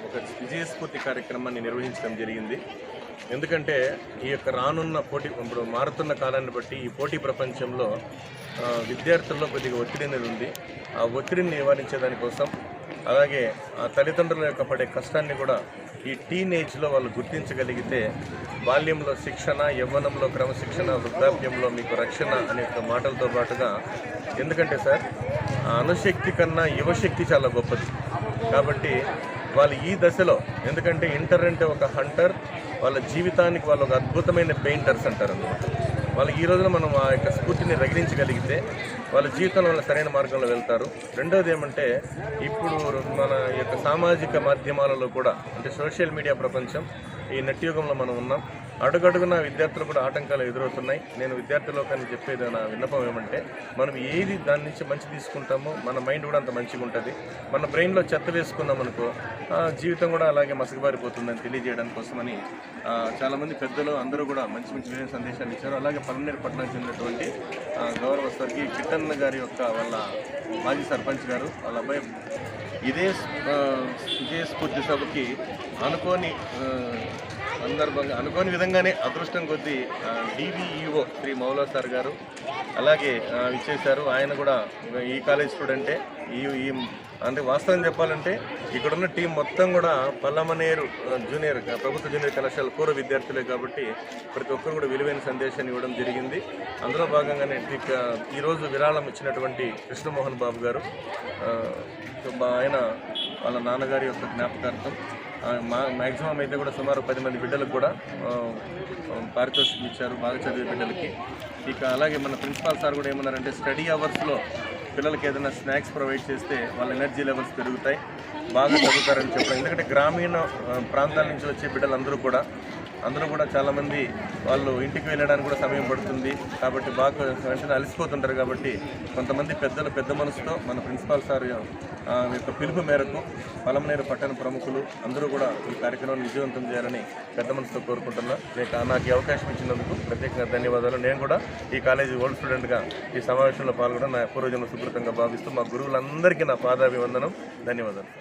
ఒక విజయస్ఫూర్తి కార్యక్రమాన్ని నిర్వహించడం జరిగింది. ఎందుకంటే ఈ యొక్క రానున్న పోటీ, ఇప్పుడు మారుతున్న కాలాన్ని బట్టి ఈ పోటీ ప్రపంచంలో విద్యార్థుల్లో కొద్దిగా ఒత్తిడి అనేది ఉంది. ఆ ఒత్తిడిని నివారించేదానికోసం, అలాగే ఆ తల్లిదండ్రుల యొక్క పడే కష్టాన్ని కూడా ఈ టీనేజ్లో వాళ్ళు గుర్తించగలిగితే బాల్యంలో శిక్షణ, యవ్వనంలో క్రమశిక్షణ, వృద్ధాప్యంలో మీకు రక్షణ అనే మాటలతో పాటుగా, ఎందుకంటే సార్ అణుశక్తి కన్నా యువశక్తి చాలా గొప్పది. కాబట్టి వాళ్ళు ఈ దశలో, ఎందుకంటే ఇంటర్ అంటే ఒక హంటర్, వాళ్ళ జీవితానికి వాళ్ళు ఒక అద్భుతమైన పెయింటర్స్ అంటారు అన్నమాట. వాళ్ళకి ఈ రోజున మనం ఆ యొక్క స్ఫూర్తిని రగిలించగలిగితే వాళ్ళ జీవితంలో వాళ్ళ సరైన మార్గంలో వెళ్తారు. రెండవది ఏమంటే, ఇప్పుడు మన యొక్క సామాజిక మాధ్యమాలలో కూడా, అంటే సోషల్ మీడియా ప్రపంచం, ఈ నెట్ యుగంలో మనం ఉన్నాం. అడుగడుగున విద్యార్థులు కూడా ఆటంకాలు ఎదురవుతున్నాయి. నేను విద్యార్థులకు చెప్పేది నా విన్నపం ఏమంటే, మనం ఏది దాని నుంచి మంచి తీసుకుంటామో మన మైండ్ కూడా అంత మంచిగా ఉంటుంది. మన బ్రెయిన్లో చెత్త వేసుకున్నాం అనుకో, జీవితం కూడా అలాగే మసకబారిపోతుందని తెలియజేయడం కోసమని చాలామంది పెద్దలు అందరూ కూడా మంచి మంచి సందేశాలు ఇచ్చారు. అలాగే పలమనేరు పట్టణానికి చెందినటువంటి గౌరవ స్వర్గీయ కిట్టన్న గారి యొక్క వాళ్ళ మాజీ సర్పంచ్ గారు, వాళ్ళ అబ్బాయి ఇదే విజయస్ఫూర్తి సభకి అనుకోని సందర్భంగా, అనుకోని విధంగానే అదృష్టం కొద్దీ DVEO శ్రీ మౌలా సార్ గారు, అలాగే ఇచ్చేశారు. ఆయన కూడా ఈ కాలేజ్ స్టూడెంటే. ఈ అంటే వాస్తవం చెప్పాలంటే ఇక్కడున్న టీం మొత్తం కూడా పల్లమనేరు జూనియర్ ప్రభుత్వ జూనియర్ కళాశాల పూర్వ విద్యార్థులే కాబట్టి ప్రతి ఒక్కరు కూడా విలువైన సందేశాన్ని ఇవ్వడం జరిగింది. అందులో భాగంగానే ఈరోజు విరాళం ఇచ్చినటువంటి కృష్ణమోహన్ బాబు గారు, ఆయన వాళ్ళ నాన్నగారి యొక్క జ్ఞాపకార్థం మ్యాక్సిమం అయితే కూడా సుమారు 10 మంది బిడ్డలకు కూడా పారితోషికం ఇచ్చారు, బాగా చదివే బిడ్డలకి. ఇక అలాగే మన ప్రిన్సిపాల్ సార్ కూడా ఏమన్నారంటే స్టడీ అవర్స్లో పిల్లలకి ఏదైనా స్నాక్స్ ప్రొవైడ్ చేస్తే వాళ్ళ ఎనర్జీ లెవెల్స్ పెరుగుతాయి, బాగా చదువుతారని చెప్పారు. ఎందుకంటే గ్రామీణ ప్రాంతాల నుంచి వచ్చే బిడ్డలందరూ కూడా చాలామంది వాళ్ళు ఇంటికి వెళ్ళడానికి కూడా సమయం పడుతుంది కాబట్టి బాగా వెంటనే అలసిపోతుంటారు. కాబట్టి కొంతమంది పెద్దలు పెద్ద మనసుతో మన ప్రిన్సిపాల్ సార్ యొక్క పిలుపు మేరకు పలమనేరు పట్టణ ప్రముఖులు అందరూ కూడా ఈ కార్యక్రమాన్ని విజయవంతం చేయాలని పెద్ద మనసుతో కోరుకుంటున్నా. నాకు ఈ అవకాశం ఇచ్చినందుకు ప్రత్యేకంగా ధన్యవాదాలు. నేను కూడా ఈ కాలేజీ ఓల్డ్ స్టూడెంట్గా ఈ సమావేశంలో పాల్గొనడం నా పూర్వజన్మ సుకృతంగా భావిస్తూ మా గురువులందరికీ నా పాదాభివందనం, ధన్యవాదాలు.